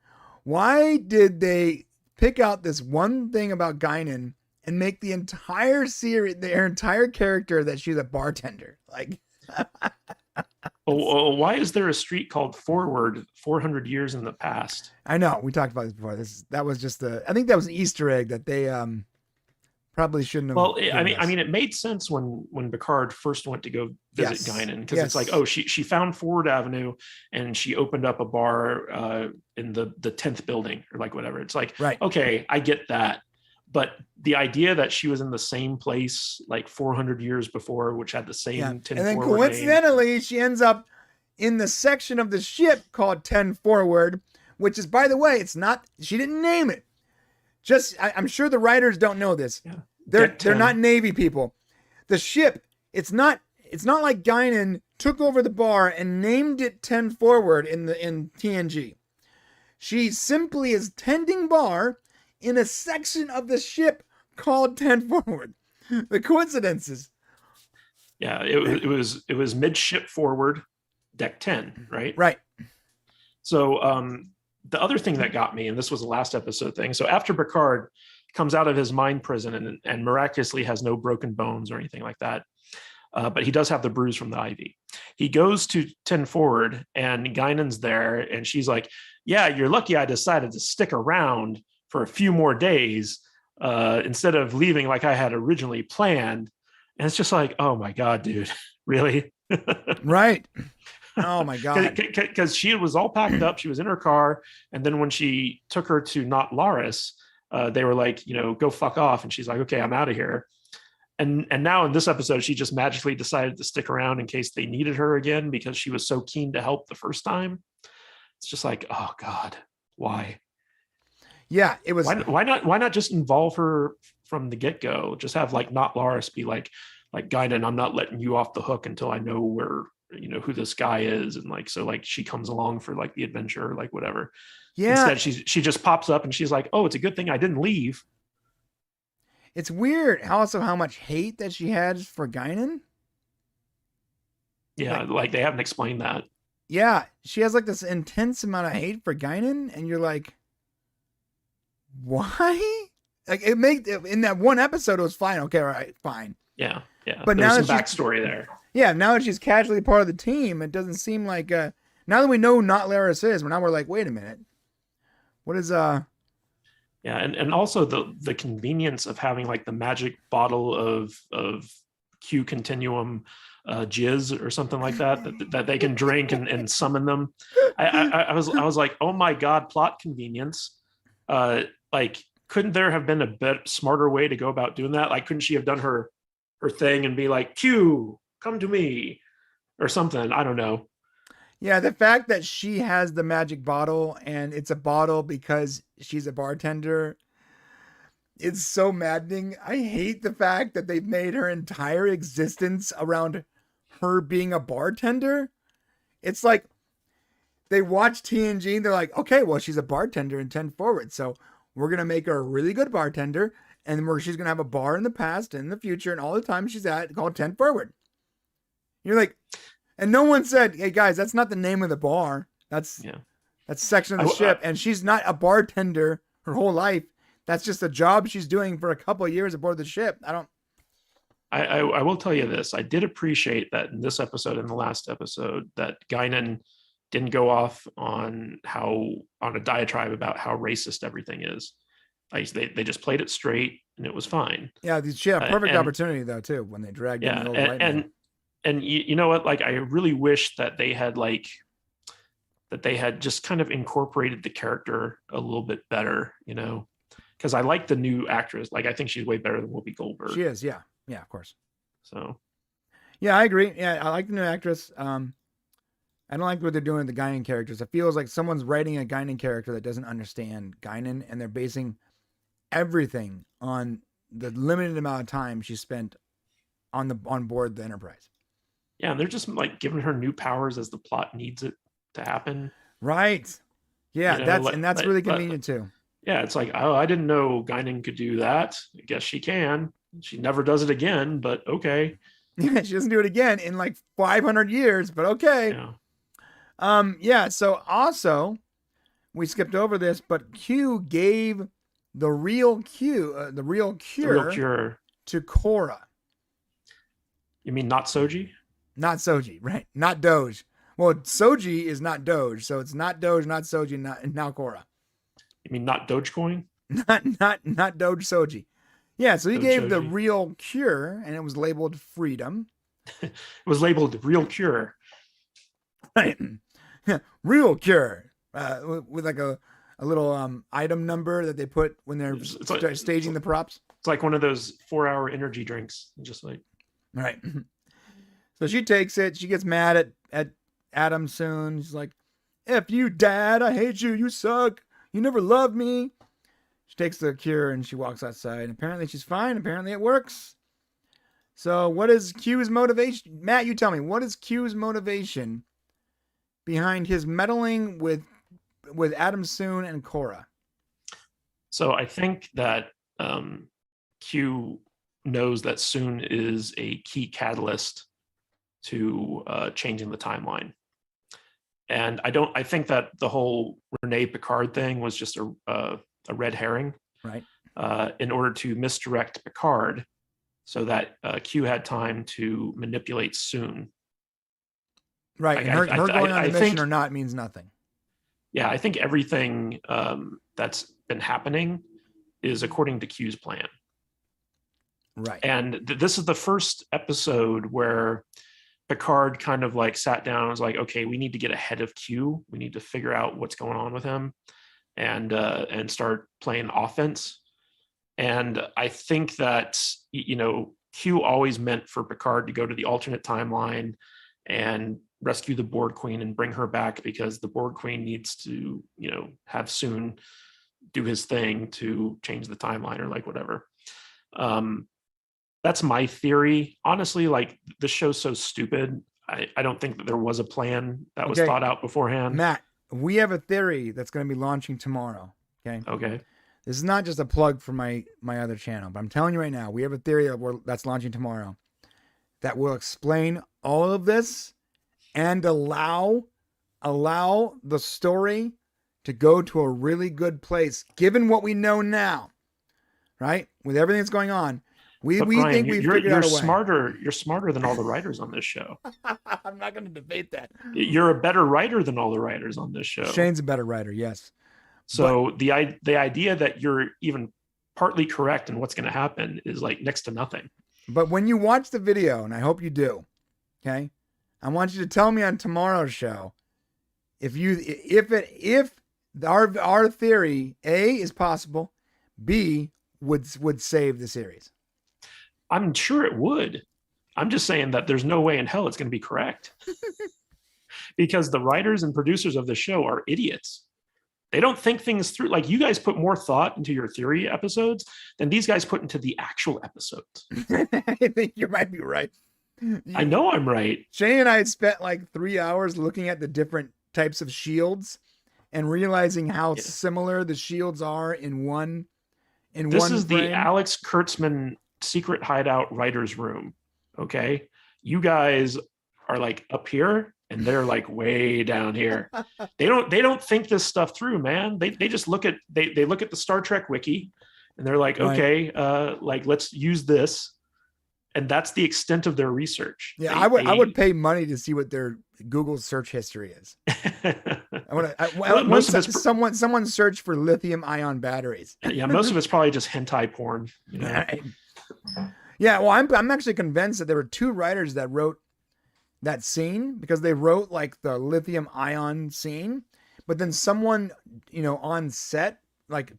why did they pick out this one thing about Guinan and make the entire series, their entire character, that she's a bartender? Like, why is there a street called Forward 400 years in the past? I know, we talked about this before. That was just I think that was an Easter egg that they Probably shouldn't have. Well, I given mean, us. it made sense when Picard first went to go visit Yes. Guinan, because Yes. it's like, oh, she found Ford Avenue and she opened up a bar in the 10th building or like whatever. It's like, Right. okay, I get that, but the idea that she was in the same place like 400 years before, which had the same 10 and then forward coincidentally, name. she ends up in the section of the ship called 10 Forward, which is, by the way, it's not. She didn't name it. Just, I'm sure the writers don't know this. Yeah. They're not Navy people. The ship, it's not like Guinan took over the bar and named it 10 Forward in TNG. She simply is tending bar in a section of the ship called 10 Forward. The coincidences. Yeah, it was midship forward, deck 10, right? Right. So the other thing that got me, and this was the last episode thing. So after Picard comes out of his mind prison and miraculously has no broken bones or anything like that, but he does have the bruise from the IV. He goes to 10 Forward and Guinan's there, and she's like, yeah, you're lucky I decided to stick around for a few more days instead of leaving like I had originally planned. And it's just like, oh my God, dude, really? Right. Oh my God. Because she was all packed up. She was in her car. And then when she took her to Not Laris, they were like, go fuck off. And she's like, okay, I'm out of here. And now in this episode, she just magically decided to stick around in case they needed her again because she was so keen to help the first time. It's just like, oh God, why? Yeah, it was. Why not just involve her from the get-go? Just have like Not Laris be like Guinan, I'm not letting you off the hook until I know who this guy is, and like so like she comes along for like the adventure or like whatever. Yeah. Instead, she just pops up and she's like, oh, it's a good thing I didn't leave. It's weird also how much hate that she has for Guinan. Yeah, like they haven't explained that. Yeah, she has like this intense amount of hate for Guinan, and you're like, why? Like in that one episode it was fine. Okay, all right, fine. Yeah. But there's now some that backstory there. Yeah, now that she's casually part of the team, it doesn't seem like now that we know Not Laris is, now we're like, wait a minute. What is Yeah, and also the convenience of having like the magic bottle of Q continuum jizz or something like that they can drink and summon them. I was like, oh my God, plot convenience. Like, couldn't there have been a bit smarter way to go about doing that? Like, couldn't she have done her thing and be like, Q, come to me or something? I don't know. Yeah, the fact that she has the magic bottle and it's a bottle because she's a bartender, it's so maddening. I hate the fact that they've made her entire existence around her being a bartender. It's like they watch TNG and they're like, okay, well, she's a bartender in 10 Forward, so we're going to make her a really good bartender, and she's going to have a bar in the past and in the future and all the time she's at called 10 Forward. You're like, and no one said, hey guys, that's not the name of the bar. That's section of the ship. And she's not a bartender her whole life. That's just a job she's doing for a couple of years aboard the ship. I will tell you this. I did appreciate that in this episode and the last episode that Guinan didn't go off on a diatribe about how racist everything is. Like they just played it straight and it was fine. Yeah, she had a perfect opportunity though too when they dragged in the old white man. And you know what? Like, I really wish that they had just kind of incorporated the character a little bit better, because I like the new actress. Like, I think she's way better than Whoopi Goldberg. She is, yeah, of course. So, yeah, I agree. Yeah, I like the new actress. I don't like what they're doing with the Guinan characters. It feels like someone's writing a Guinan character that doesn't understand Guinan, and they're basing everything on the limited amount of time she spent on board the Enterprise. Yeah, and they're just like giving her new powers as the plot needs it to happen. Right. Yeah, that's really convenient too. Yeah, it's like, oh, I didn't know Guinan could do that. I guess she can. She never does it again, but okay. Yeah, she doesn't do it again in like 500 years, but okay. Yeah. So also, we skipped over this, but Q gave the real cure to Korra. You mean not Soji? Not Soji, right? Not Doge. Well, Soji is not Doge, so it's not Doge, not Soji, now Korra. You mean not Dogecoin? Not Doge Soji. Yeah, so he gave the Dojoji. real cure, and it was labeled freedom. It was labeled real cure. Right. Real cure. With like a little item number that they put when they're staging the props. It's like one of those 4-hour energy drinks. Just like, right. So she takes it. She gets mad at Adam soon. She's like, F you, Dad. I hate you. You suck. You never loved me. She takes the cure and she walks outside. Apparently she's fine. Apparently it works. So what is Q's motivation? Matt, you tell me. What is Q's motivation behind his meddling with Adam Soon and Korra? So I think that Q knows that Soon is a key catalyst to changing the timeline. And I think that the whole Renee Picard thing was just a red herring, right? In order to misdirect Picard so that Q had time to manipulate Soon. Right. And her going on the mission or not means nothing. Yeah, I think everything that's been happening is according to Q's plan. Right. And this is the first episode where Picard kind of like sat down and was like, okay, we need to get ahead of Q. We need to figure out what's going on with him and start playing offense. And I think that, Q always meant for Picard to go to the alternate timeline and rescue the Borg Queen and bring her back, because the Borg Queen needs to, have Soon do his thing to change the timeline or like whatever. That's my theory. Honestly, like the show's so stupid. I don't think that there was a plan that was thought out beforehand. Matt, we have a theory that's going to be launching tomorrow. Okay. This is not just a plug for my other channel, but I'm telling you right now, we have a theory that's launching tomorrow that will explain all of this and allow the story to go to a really good place, given what we know now, right? With everything that's going on. We Brian, think we've figured out a way. You're smarter than all the writers on this show. I'm not going to debate that. You're a better writer than all the writers on this show. Shane's a better writer, yes. So the idea that you're even partly correct in what's going to happen is like next to nothing. But when you watch the video, and I hope you do, okay, I want you to tell me on tomorrow's show if our theory A is possible, B would save the series. I'm sure it would. I'm just saying that there's no way in hell it's going to be correct. Because the writers and producers of the show are idiots. They don't think things through. Like, you guys put more thought into your theory episodes than these guys put into the actual episodes. I think you might be right. I know I'm right. Shane and I had spent like 3 hours looking at the different types of shields and realizing how similar the shields are in one. This is the Alex Kurtzman secret hideout writer's room. Okay. You guys are like up here and they're like way down here. They don't think this stuff through, man. They just look at they look at the Star Trek wiki and they're like, okay, like let's use this. And that's the extent of their research. Yeah, I would pay money to see what their Google search history is. Someone search for lithium ion batteries. Yeah, most of it's probably just hentai porn. Yeah, well, I'm actually convinced that there were 2 writers that wrote that scene, because they wrote like the lithium ion scene, but then someone, on set like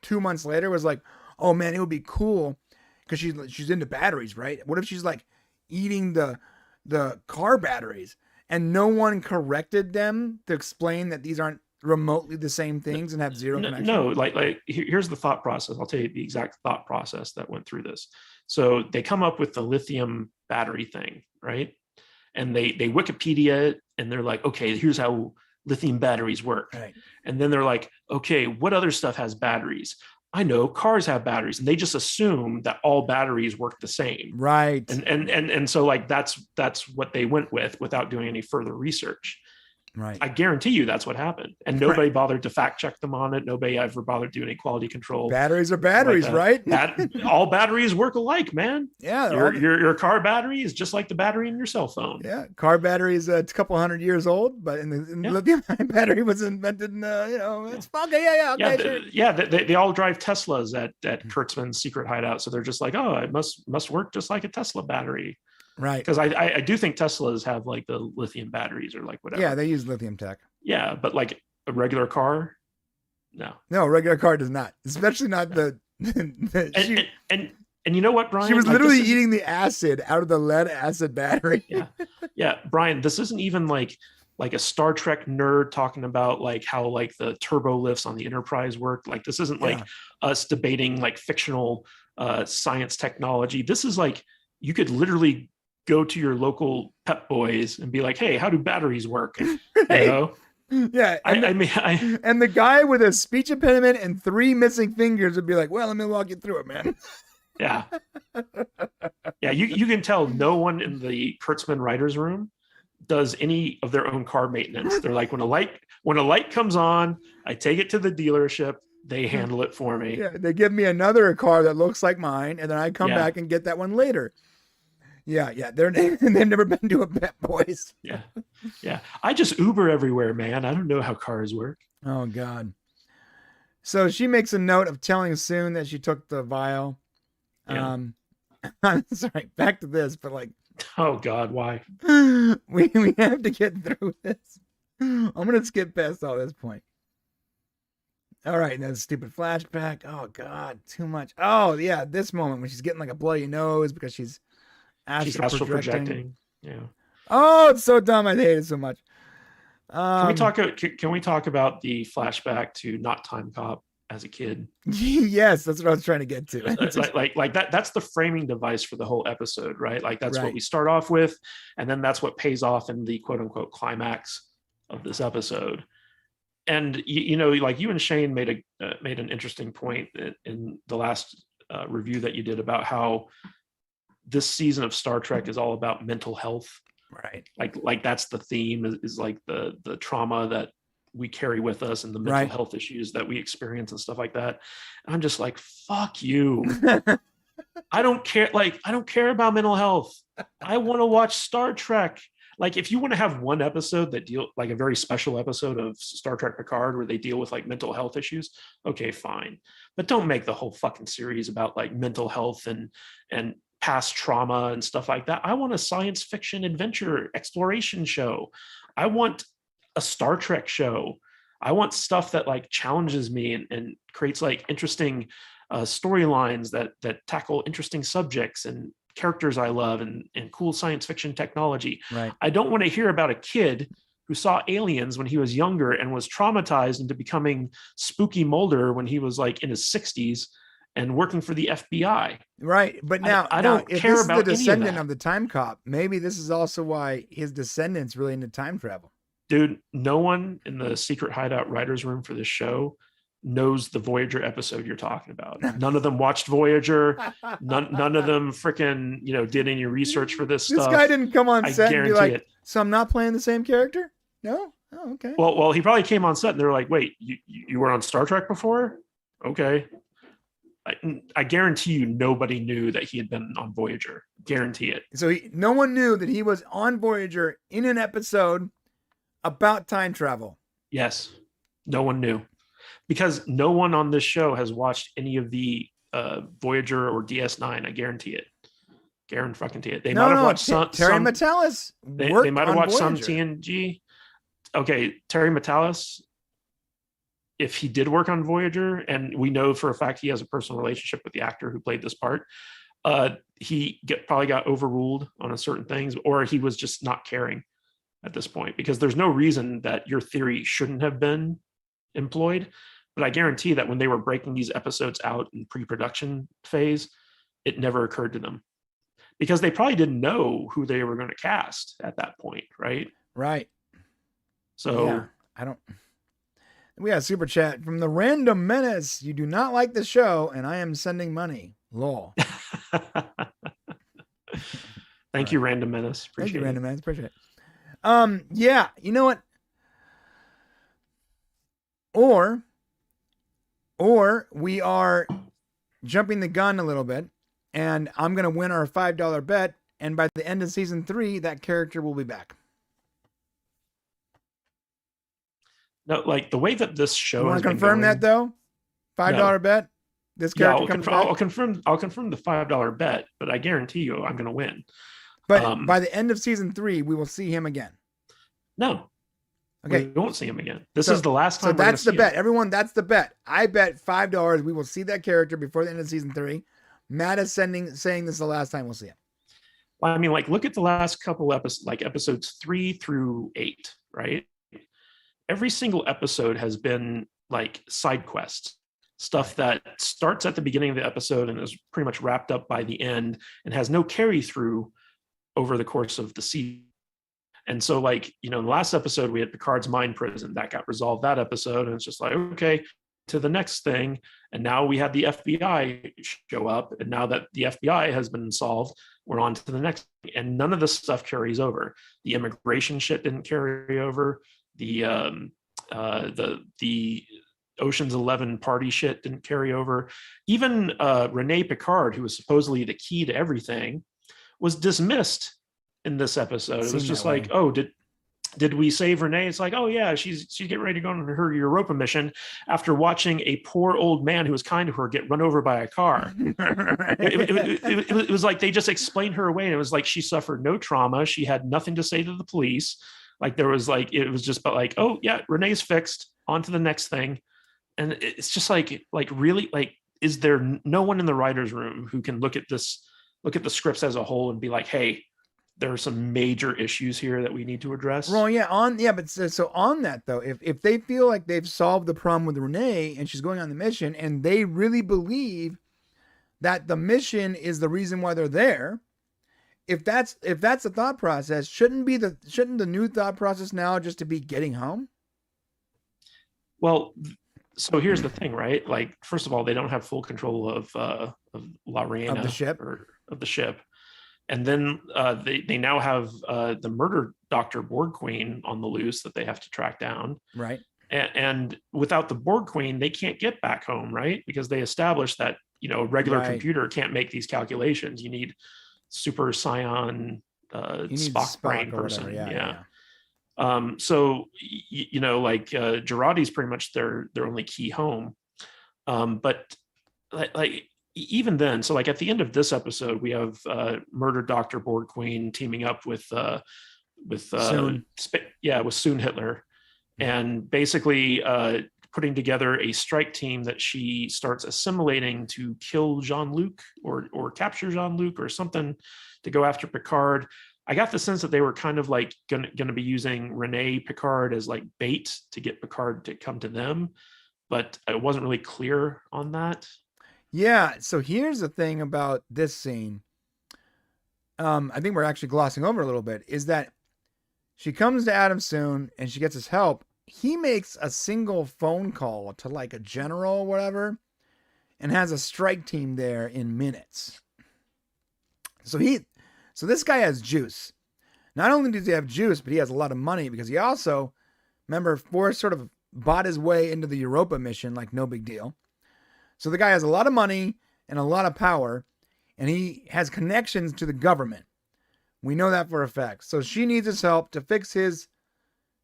2 months later was like, oh man, it would be cool because she's into batteries, right? What if she's like eating the car batteries, and no one corrected them to explain that these aren't remotely the same things and have zero connection? No, like here's the thought process. I'll tell you the exact thought process that went through this. So they come up with the lithium battery thing, right? And they Wikipedia it, and they're like, okay, here's how lithium batteries work. Right. And then they're like, okay, what other stuff has batteries? I know cars have batteries, and they just assume that all batteries work the same. Right. And so like that's what they went with without doing any further research. Right. I guarantee you that's what happened. And nobody bothered to fact check them on it. Nobody ever bothered doing any quality control. Batteries are batteries, right? All batteries work alike, man. Yeah. Your car battery is just like the battery in your cell phone. Yeah. Car battery is a couple hundred years old, but in the lithium-ion battery was invented in, it's okay. Yeah. They all drive Teslas at Kurtzman's secret hideout. So they're just like, oh, it must work just like a Tesla battery. Right. Because I do think Teslas have like the lithium batteries or like whatever. Yeah, they use lithium tech. Yeah, but like a regular car, no. No, a regular car does not. Especially not the and you know what, Brian? She was literally eating the acid out of the lead acid battery. Yeah, Brian, this isn't even like a Star Trek nerd talking about like how like the turbo lifts on the Enterprise work. Like this isn't like us debating like fictional science technology. This is like you could literally go to your local Pep Boys and be like, hey, how do batteries work? You know? Yeah. And the guy with a speech impediment and 3 missing fingers would be like, well, let me walk you through it, man. Yeah. Yeah. You can tell no one in the Kurtzman writer's room does any of their own car maintenance. They're like, when a light comes on, I take it to the dealership. They handle it for me. Yeah. They give me another car that looks like mine. And then I come back and get that one later. Yeah, they've never been to a Pep Boys. Yeah. I just Uber everywhere, man. I don't know how cars work. Oh God. So she makes a note of telling Soon that she took the vial. Yeah. I'm sorry, back to this, but like, oh God, why? we have to get through this. I'm gonna skip past all this point. All right, that stupid flashback. Oh God, too much. Oh yeah, this moment when she's getting like a bloody nose because she's astral projecting. Yeah. Oh, it's so dumb. I hate it so much. Can we talk about the flashback to not Time Cop as a kid? Yes, that's what I was trying to get to. like that. That's the framing device for the whole episode, right? Like that's what we start off with, and then that's what pays off in the quote unquote climax of this episode. And you know, like you and Shane made an interesting point in the last review that you did about how this season of Star Trek is all about mental health. Right. Like that's the theme is like the trauma that we carry with us and the mental health issues that we experience and stuff like that. And I'm just like, fuck you. I don't care. Like, I don't care about mental health. I want to watch Star Trek. Like, if you want to have one episode that like a very special episode of Star Trek Picard where they deal with like mental health issues, okay, fine. But don't make the whole fucking series about like mental health and past trauma and stuff like that. I want a science fiction adventure exploration show. I want a Star Trek show. I want stuff that like challenges me and creates like interesting storylines that tackle interesting subjects and characters I love and cool science fiction technology. Right. I don't want to hear about a kid who saw aliens when he was younger and was traumatized into becoming Spooky Mulder when he was like in his 60s and working for the FBI. Right. But now I don't if care this about is the descendant of the Time Cop, maybe this is also why his descendants really into time travel. Dude, no one in the secret hideout writer's room for this show knows the Voyager episode you're talking about. None of them watched Voyager. None of them freaking, did any research for this stuff. This guy didn't come on set and be like, it. So I'm not playing the same character? No? Oh, okay. Well, he probably came on set and they're like, wait, you were on Star Trek before? Okay. I guarantee you nobody knew that he had been on Voyager. Guarantee it. So no one knew that he was on Voyager in an episode about time travel. Yes. No one knew. Because no one on this show has watched any of the Voyager or DS9. I guarantee it. Guarantee it. They might have watched Terry Matalas. They might have watched Voyager. some TNG. Okay, Terry Matalas, if he did work on Voyager, and we know for a fact he has a personal relationship with the actor who played this part, he probably got overruled on certain things, or he was just not caring at this point, because there's no reason that your theory shouldn't have been employed. But I guarantee that when they were breaking these episodes out in pre-production phase, it never occurred to them, because they probably didn't know who they were going to cast at that point, right? Right. So yeah, we got a super chat from the Random Menace. You do not like the show, and I am sending money. Lol. Thank you, Random Menace. Thank you, Random Menace. Appreciate it. Yeah, you know what? Or we are jumping the gun a little bit, and I'm going to win our $5 bet, and by the end of season 3, that character will be back. No, like the way that this show You want has to been confirm going, that though? $5 bet. This yeah, character comes back. I'll confirm the $5 bet, but I guarantee you I'm going to win. But by the end of season 3, we will see him again. No. Okay. We won't see him again. This is the last time. So that's the bet. Everyone, that's the bet. I bet $5 we will see that character before the end of season 3. Matt is saying this is the last time we'll see him. Well, I mean, like, look at the last couple episodes, like episodes 3 through 8, right? Every single episode has been like side quests, stuff that starts at the beginning of the episode and is pretty much wrapped up by the end and has no carry through over the course of the season. And so, like, you know, in the last episode, we had Picard's mind prison. That got resolved that episode. And it's just like, okay, to the next thing. And now we had the FBI show up. And now that the FBI has been solved, we're on to the next thing. And none of this stuff carries over. The immigration shit didn't carry over. The Ocean's 11 party shit didn't carry over. Even Renee Picard, who was supposedly the key to everything, was dismissed in this episode. It was just like, oh, did we save Renee? It's like, oh yeah, she's getting ready to go on her Europa mission after watching a poor old man who was kind to her get run over by a car. It was like they just explained her away, and it was like she suffered no trauma. She had nothing to say to the police. Like there was like, it was just but like, oh yeah, Renee's fixed, on to the next thing. And it's just like really, like, is there no one in the writer's room who can look at the scripts as a whole and be like, hey, there are some major issues here that we need to address? Well, but so on that though, if they feel like they've solved the problem with Renee and she's going on the mission, and they really believe that the mission is the reason why they're there, if that's the thought process, shouldn't the new thought process now just to be getting home? Well, so here's the thing, right? Like, first of all, they don't have full control of La Reina, of the ship, and then they now have the murder Dr. Borg Queen on the loose that they have to track down. Right. And without the Borg Queen, they can't get back home, right? Because they established that, you know, a regular computer can't make these calculations. You need super scion Spock brain person. Whatever, so you know, like Girardi's pretty much their only key home. But like even then, so like at the end of this episode, we have murdered Dr. Borg Queen teaming up with Soon Hitler, and basically putting together a strike team that she starts assimilating to kill Jean-Luc or capture Jean-Luc or something, to go after Picard. I got the sense that they were kind of like going to be using Renee Picard as like bait to get Picard to come to them, but it wasn't really clear on that. Yeah. So here's the thing about this scene. I think we're actually glossing over a little bit, is that she comes to Adam Soon and she gets his help. He makes a single phone call to like a general or whatever, and has a strike team there in minutes. So this guy has juice. Not only does he have juice, but he has a lot of money, because he also, remember, Forrest sort of bought his way into the Europa mission like no big deal. So the guy has a lot of money and a lot of power, and he has connections to the government. We know that for a fact. So she needs his help to fix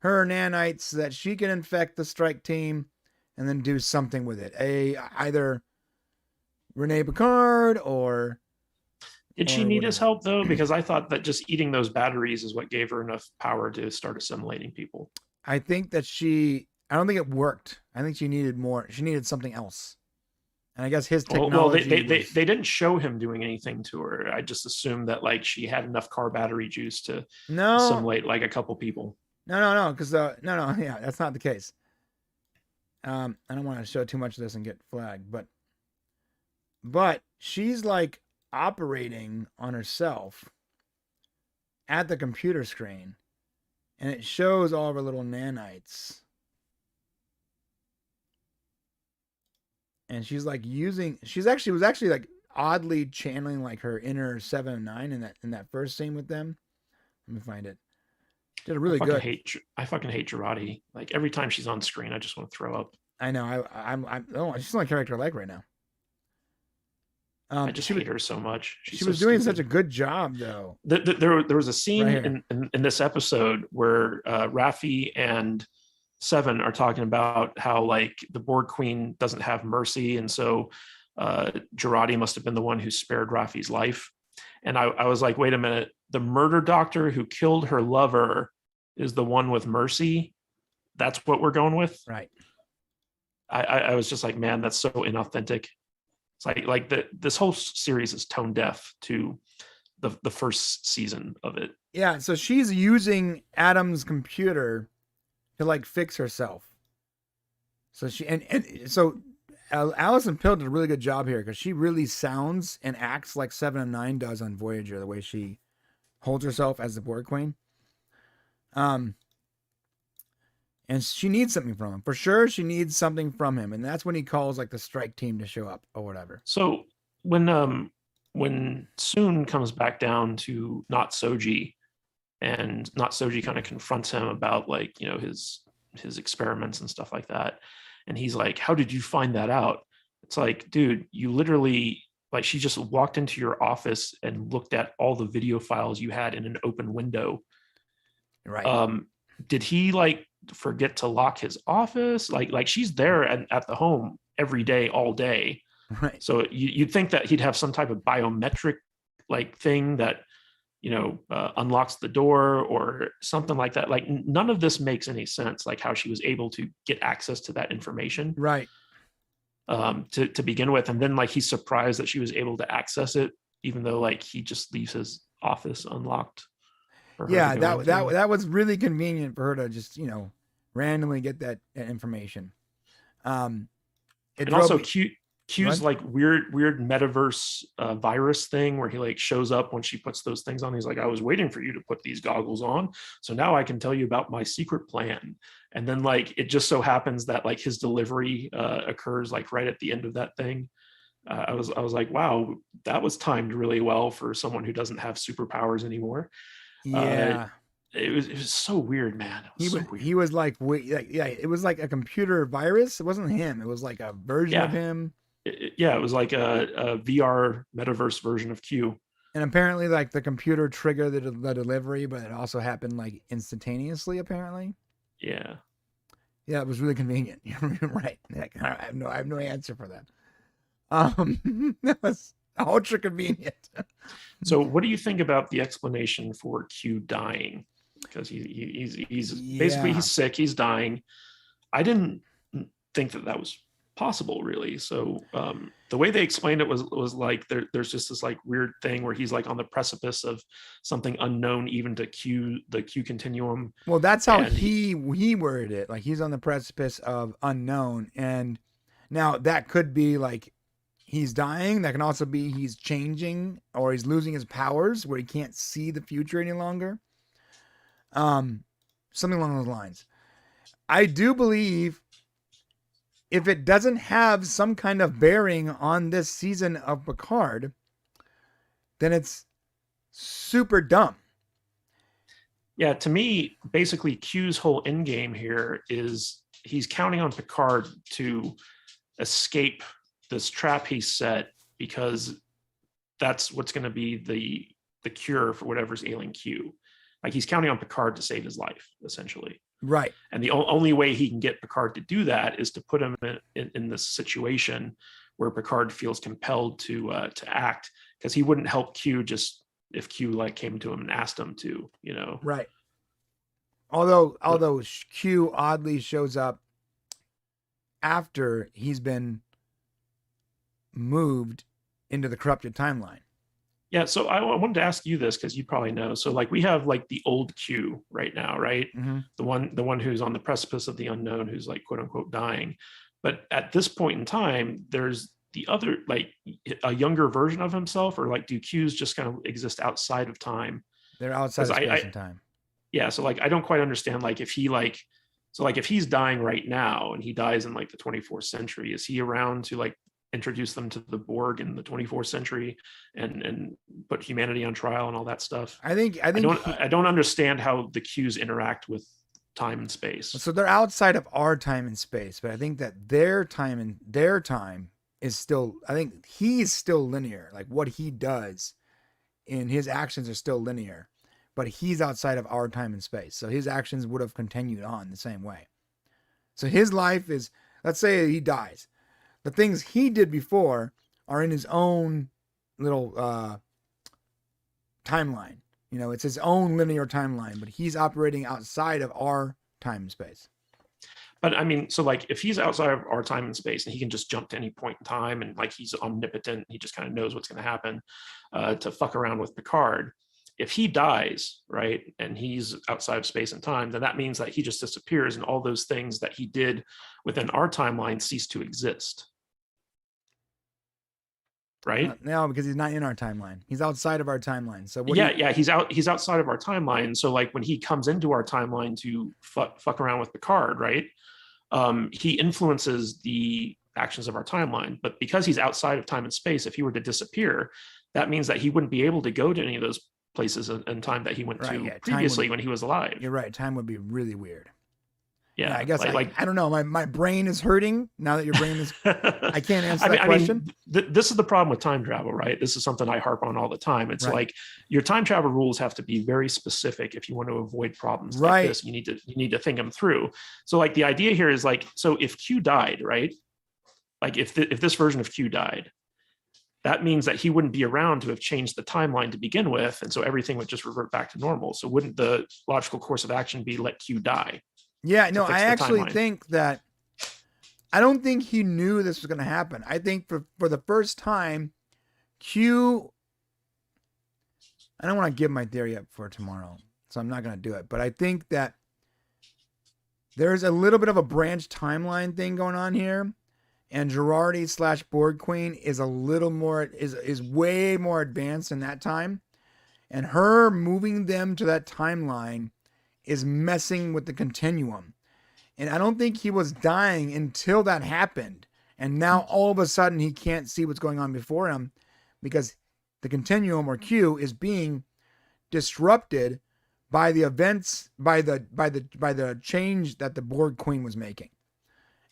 her nanites so that she can infect the strike team and then do something with it. Either Renee Picard or... Did she need his help though? Because I thought that just eating those batteries is what gave her enough power to start assimilating people. I think that I don't think it worked. I think she needed more. She needed something else. And I guess his technology... Well, they didn't show him doing anything to her. I just assumed that like she had enough car battery juice to assimilate like a couple people. No, because yeah, that's not the case. I don't want to show too much of this and get flagged, but she's like operating on herself at the computer screen, and it shows all of her little nanites, and she's like was actually like oddly channeling like her inner 709 in that first scene with them. Let me find it. Did a really good. I fucking hate Girardi. Like every time she's on screen, I just want to throw up. I know. Oh, she's the only character I like right now. I just hate her so much. She's she so was doing stupid. such a good job, though. There was a scene Right in this episode where Raffi and Seven are talking about how like the Borg Queen doesn't have mercy, and so Girardi must have been the one who spared Raffi's life. And I was like, wait a minute, the murder doctor who killed her lover is the one with mercy. That's what we're going with. right. I was just like, man, that's so inauthentic. It's like this whole series is tone deaf to the first season of it. Yeah, so she's using Adam's computer to like fix herself. So and so Allison Pill did a really good job here because she really sounds and acts like 7 of 9 does on Voyager, the way she holds herself as the Borg Queen. And she needs something from him. For sure, she needs something from him. And that's when he calls like the strike team to show up or whatever. So when Soon comes back down to Not Soji, and Not Soji kind of confronts him about like, you know, his experiments and stuff like that. And he's like, how did you find that out? It's like, dude, you literally, like, she just walked into your office and looked at all the video files you had in an open window. Right. Did he like forget to lock his office? Like she's there at the home every day, all day. Right. So you'd think that he'd have some type of biometric like thing that, you know, unlocks the door or something like that. Like none of this makes any sense. Like how she was able to get access to that information, Right. to begin with, and then like he's surprised that she was able to access it, even though like he just leaves his office unlocked. Yeah, that was really convenient for her to just, you know, randomly get that information. And also Q's like weird metaverse virus thing where he like shows up when she puts those things on. He's like, I was waiting for you to put these goggles on, so now I can tell you about my secret plan. And then like it just so happens that like his delivery occurs like right at the end of that thing. I was like, wow, that was timed really well for someone who doesn't have superpowers anymore. Yeah. It was so weird, man. He was like, yeah, it was like a computer virus. It wasn't him. It was like a version of him. It was like a VR metaverse version of Q. And apparently, like the computer triggered the delivery, but it also happened like instantaneously. Apparently. Yeah. Yeah, it was really convenient. You're right. I have no answer for that. That was ultra convenient. So, what do you think about the explanation for Q dying? Because he's basically he's sick, he's dying. I didn't think that was possible, really. So the way they explained it was like there's just this like weird thing where he's like on the precipice of something unknown even to the Q continuum. Well, that's how he worded it. Like he's on the precipice of unknown, and now that could be like he's dying. That can also be he's changing or he's losing his powers where he can't see the future any longer. Something along those lines. I do believe if it doesn't have some kind of bearing on this season of Picard, then it's super dumb. Yeah, to me, basically Q's whole end game here is he's counting on Picard to escape this trap he set because that's what's going to be the cure for whatever's ailing Q. Like he's counting on Picard to save his life, essentially. Right. And the only way he can get Picard to do that is to put him in this situation where Picard feels compelled to act, because he wouldn't help Q just if Q like came to him and asked him to, you know. Right. Although Q oddly shows up after he's been moved into the corrupted timeline. Yeah, so I wanted to ask you this because you probably know. So like we have like the old Q right now, right? Mm-hmm. The one who's on the precipice of the unknown, who's like quote unquote dying. But at this point in time, there's the other, like a younger version of himself, or like do Qs just kind of exist outside of time? They're outside of space and time. Yeah, so like I don't quite understand like if he like, so like if he's dying right now and he dies in like the 24th century, is he around to like introduce them to the Borg in the 24th century and put humanity on trial and all that stuff? I think I don't understand how the Qs interact with time and space. So they're outside of our time and space, but I think that their time is still, I think he's still linear. Like what he does in his actions are still linear, but he's outside of our time and space. So his actions would have continued on the same way. So his life is, let's say he dies. The things he did before are in his own little timeline. You know, it's his own linear timeline, but he's operating outside of our time and space. But I mean, so like if he's outside of our time and space and he can just jump to any point in time and like he's omnipotent, he just kind of knows what's going to happen to fuck around with Picard. If he dies, right, and he's outside of space and time, then that means that he just disappears and all those things that he did within our timeline cease to exist. Right? No, because he's not in our timeline. He's outside of our timeline. So what he's outside of our timeline. So like when he comes into our timeline to fuck around with Picard, right? He influences the actions of our timeline. But because he's outside of time and space, if he were to disappear, that means that he wouldn't be able to go to any of those places in time that he went to previously when he was alive. You're right. Time would be really weird. Yeah, I guess I don't know. My brain is hurting now that your brain is. I can't answer that question. This is the problem with time travel, right? This is something I harp on all the time. It's like your time travel rules have to be very specific if you want to avoid problems like this. You need to think them through. So like the idea here is like, so if Q died, right? Like if this version of Q died, that means that he wouldn't be around to have changed the timeline to begin with, and so everything would just revert back to normal. So wouldn't the logical course of action be let Q die? Yeah, no, I actually think that I don't think he knew this was going to happen. I think for the first time, Q. I don't want to give my theory up for tomorrow, so I'm not going to do it. But I think that there's a little bit of a branch timeline thing going on here, and Girardi / Borg Queen is a little more is way more advanced in that time, and her moving them to that timeline is messing with the continuum. And I don't think he was dying until that happened. And now all of a sudden he can't see what's going on before him because the continuum or Q is being disrupted by the events, by the change that the Borg Queen was making.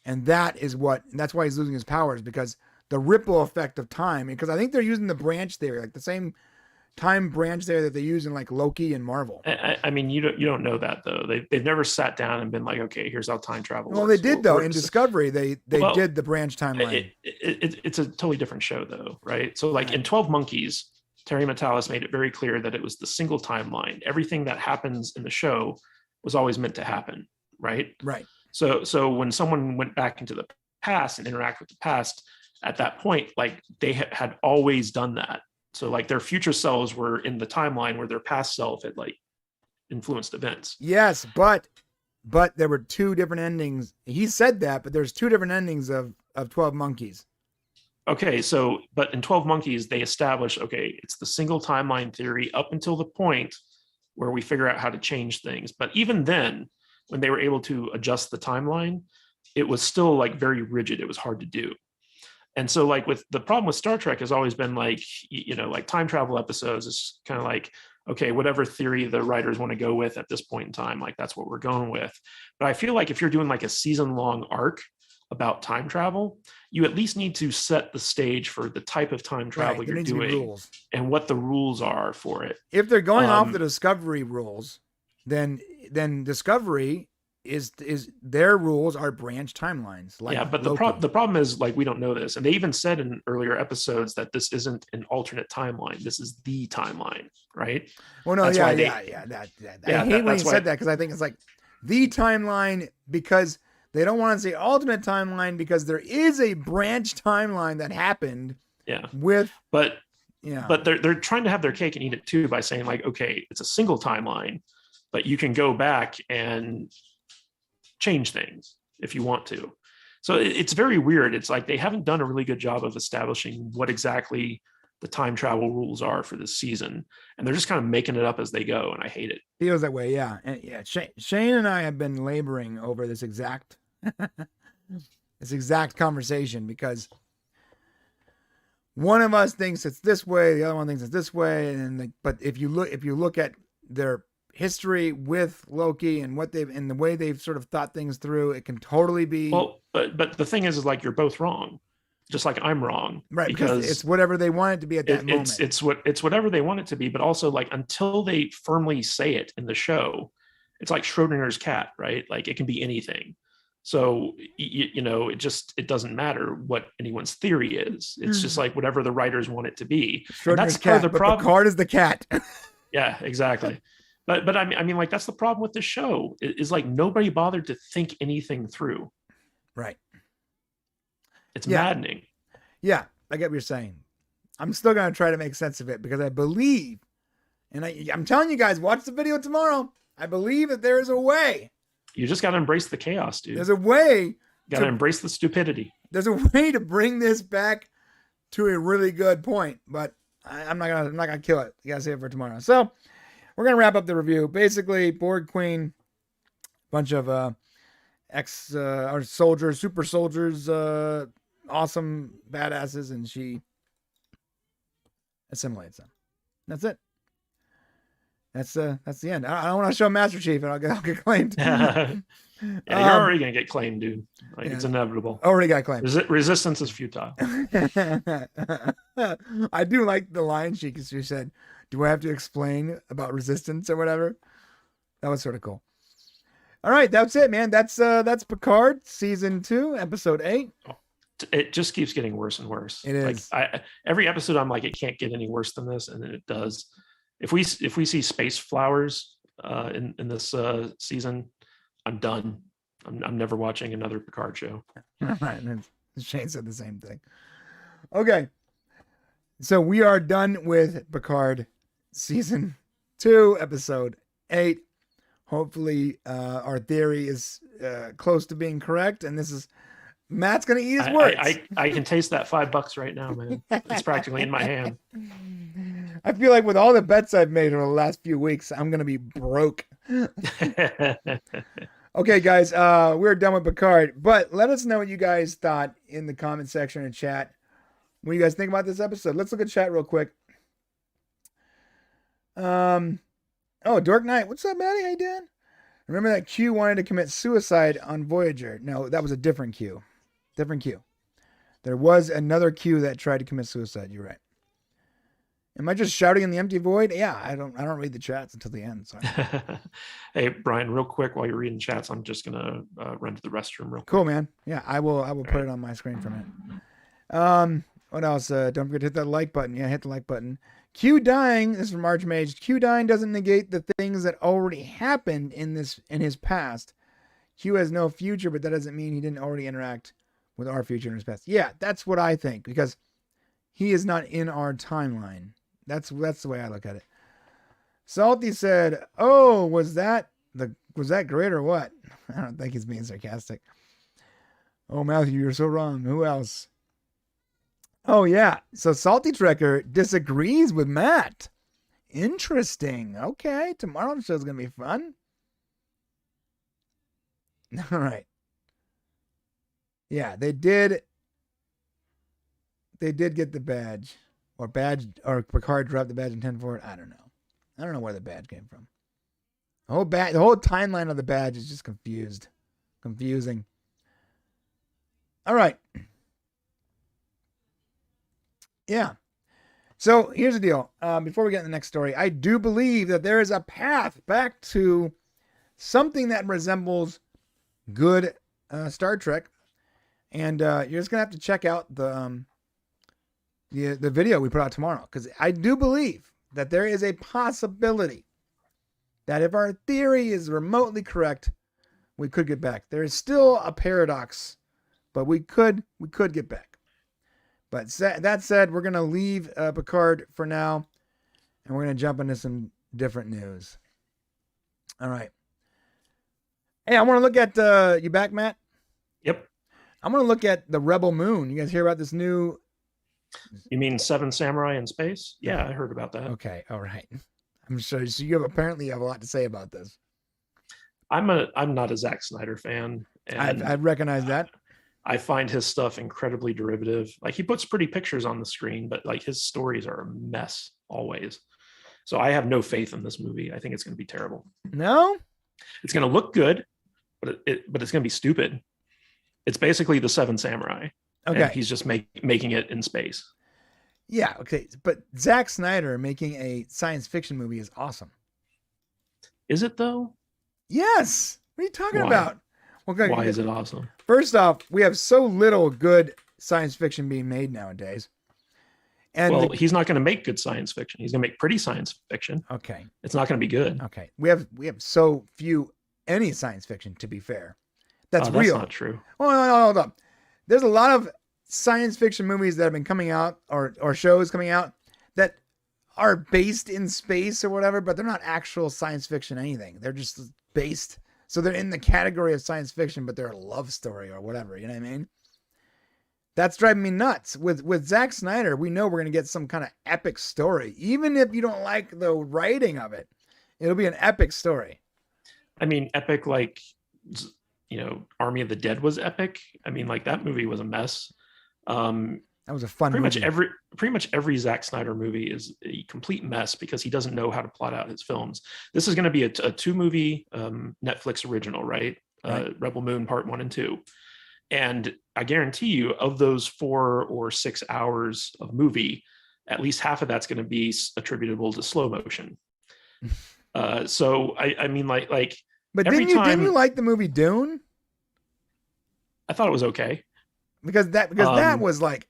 And that's why he's losing his powers, because the ripple effect of time, because I think they're using the branch theory, like the same time branch there that they use in like Loki and Marvel. I mean, you don't know that though. They've never sat down and been like, okay, here's how time travel works. They did though. In Discovery, they did the branch timeline. It's a totally different show though, right? So like in 12 Monkeys, Terry Matalas made it very clear that it was the single timeline. Everything that happens in the show was always meant to happen, right? Right. So when someone went back into the past and interact with the past, at that point, like they had always done that. So like their future selves were in the timeline where their past self had like influenced events. Yes, but there were two different endings. He said that, but there's two different endings of 12 Monkeys. Okay, so but in 12 Monkeys, they established, okay, it's the single timeline theory up until the point where we figure out how to change things. But even then, when they were able to adjust the timeline, it was still like very rigid. It was hard to do. And so like with the problem with Star Trek has always been like, you know, like time travel episodes is kind of like, okay, whatever theory the writers want to go with at this point in time, like that's what we're going with. But I feel like if you're doing like a season-long arc about time travel, you at least need to set the stage for the type of time travel you're doing and what the rules are for it. If they're going off the Discovery rules, then Discovery is their rules are branch timelines. Like yeah, but the problem is like we don't know this, and they even said in earlier episodes that this isn't an alternate timeline. This is the timeline, right? Well, no, I hate when you said that because I think it's like the timeline because they don't want to say alternate timeline because there is a branch timeline that happened. Yeah, but they're trying to have their cake and eat it too by saying like, okay, it's a single timeline, but you can go back and change things if you want to. So it's very weird. It's like they haven't done a really good job of establishing what exactly the time travel rules are for this season, and they're just kind of making it up as they go, and I hate it. Feels that way, yeah. And yeah, Shane and I have been laboring over this exact conversation because one of us thinks it's this way, the other one thinks it's this way, but if you look at their history with Loki and what they've and the way they've sort of thought things through, it can totally be but the thing is like you're both wrong, just like I'm wrong, right because it's whatever they want it to be at that moment. It's whatever they want it to be, but also like until they firmly say it in the show, it's like Schrodinger's cat, right? Like it can be anything. So it doesn't matter what anyone's theory is. It's just like whatever the writers want it to be. And that's part of the problem. Picard is the cat. Yeah, exactly. But I mean, like that's the problem with the show is like nobody bothered to think anything through. Right. It's maddening. Yeah, I get what you're saying. I'm still gonna try to make sense of it because I believe, and I'm telling you guys, watch the video tomorrow. I believe that there is a way. You just got to embrace the chaos, dude. There's a way. You got to embrace the stupidity. There's a way to bring this back to a really good point, but I'm not gonna kill it. You gotta save it for tomorrow. So we're gonna wrap up the review. Basically, Borg Queen, bunch of or soldiers, super soldiers, awesome badasses, and she assimilates them. That's it. That's the end. I don't want to show Master Chief and I'll get claimed. Yeah, you're already gonna get claimed, dude. Like it's inevitable. Already got claimed. Resistance is futile. I do like the line she said, "Do I have to explain about resistance or whatever?" That was sort of cool. All right, that's it, man. That's Picard season 2, episode 8. It just keeps getting worse and worse. It is. Like every episode, I'm like, it can't get any worse than this, and then it does. If we see space flowers in this season, I'm done. I'm never watching another Picard show. All right, Shane said the same thing. Okay, so we are done with Picard season 2, episode 8. Hopefully, our theory is close to being correct, and this is Matt's gonna eat his words. I can taste that $5 right now, man. It's practically in my hand. I feel like with all the bets I've made over the last few weeks, I'm going to be broke. Okay, guys, we're done with Picard, but let us know what you guys thought in the comment section and chat. What do you guys think about this episode? Let's look at chat real quick. Oh, Dork Knight. What's up, Maddie? How you doing? Remember that Q wanted to commit suicide on Voyager? No, that was a different Q. Different Q. There was another Q that tried to commit suicide. You're right. Am I just shouting in the empty void? Yeah, I don't read the chats until the end. So. Hey, Brian, real quick while you're reading chats, I'm just gonna run to the restroom real quick. Cool, man. Yeah, I will put it on my screen for a minute. What else? Don't forget to hit that like button. Yeah, hit the like button. Q dying, this is from Archmage. Q dying doesn't negate the things that already happened in his past. Q has no future, but that doesn't mean he didn't already interact with our future in his past. Yeah, that's what I think, because he is not in our timeline. That's the way I look at it. Salty said, "Oh, was that great or what?" I don't think he's being sarcastic. Oh, Matthew, you're so wrong. Who else? Oh yeah. So Salty Trekker disagrees with Matt. Interesting. Okay, tomorrow's show's gonna be fun. All right. Yeah, they did get the badge. Or Picard dropped the badge intended for it. I don't know where the badge came from. The whole timeline of the badge is just confusing. All right. Yeah. So here's the deal. Before we get to the next story, I do believe that there is a path back to something that resembles good Star Trek, and you're just gonna have to check out the video we put out tomorrow, because I do believe that there is a possibility that if our theory is remotely correct, we could get back. There is still a paradox, but we could get back. But that said, we're going to leave Picard for now, and we're going to jump into some different news. All right. Hey, I want to look at, you back, Matt? Yep. I'm going to look at the Rebel Moon. You guys hear about this new... You mean Seven Samurai in Space? Yeah, I heard about that. Okay, all right. I'm sure. So you apparently have a lot to say about this. I'm not a Zack Snyder fan. And I recognize that. I find his stuff incredibly derivative. Like he puts pretty pictures on the screen, but like his stories are a mess always. So I have no faith in this movie. I think it's going to be terrible. No, It's going to look good, but it's going to be stupid. It's basically the Seven Samurai. okay, And he's just making it in space. yeah, okay, but Zack Snyder making a science fiction movie is awesome. Is it though? Yes. What are you talking Why? about? Okay, Why is it awesome? first off, we have so little good science fiction being made nowadays. And Well, he's not going to make good science fiction. He's going to make pretty science fiction. okay, It's not going to be good. okay, we have so few any science fiction. To be fair, that's That's real. not true. Oh, no, hold up. There's a lot of science fiction movies that have been coming out or shows coming out that are based in space or whatever, but they're not actual science fiction anything. They're just based. So they're in the category of science fiction, but they're a love story or whatever. You know what I mean? That's driving me nuts. With Zack Snyder, we know we're going to get some kind of epic story. Even if you don't like the writing of it, it'll be an epic story. I mean, epic, like, Army of the Dead was epic. I mean, like, that movie was a mess. That was a fun pretty movie. much every Zack Snyder movie is a complete mess because he doesn't know how to plot out his films. This is going to be a 2-movie Netflix original, right? Right. Rebel Moon Part 1 and 2. And I guarantee you, of those 4 or 6 hours of movie, at least half of that's going to be attributable to slow motion. So I mean, like. But every didn't time, you like the movie Dune? I thought it was okay. Because that was like,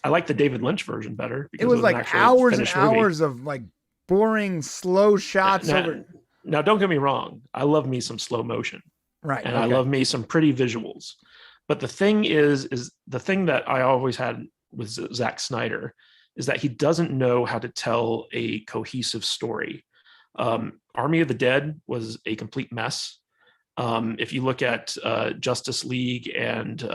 I like the David Lynch version better. Because it was an like actual hours and finished movie. hours of like boring, slow shots over. Now, don't get me wrong. I love me some slow motion. Right. And okay. I love me some pretty visuals. But the thing is the thing that I always had with Zack Snyder is that he doesn't know how to tell a cohesive story. Army of the Dead was a complete mess. If you look at Justice League and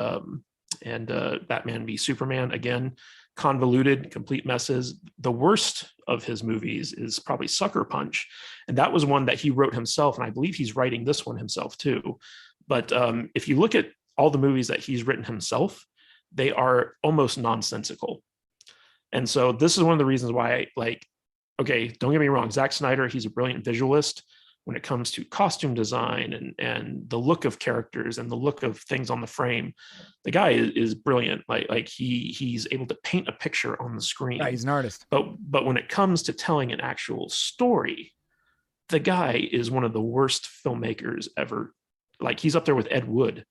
Batman v Superman, again, convoluted, complete messes. The worst of his movies is probably Sucker Punch. And that was one that he wrote himself. And I believe he's writing this one himself too. But if you look at all the movies that he's written himself, they are almost nonsensical. And so this is one of the reasons why, okay, don't get me wrong, Zack Snyder, he's a brilliant visualist when it comes to costume design and the look of characters and the look of things on the frame. The guy is brilliant. Like he's able to paint a picture on the screen. Yeah, he's an artist. But when it comes to telling an actual story, the guy is one of the worst filmmakers ever. Like, he's up there with Ed Wood,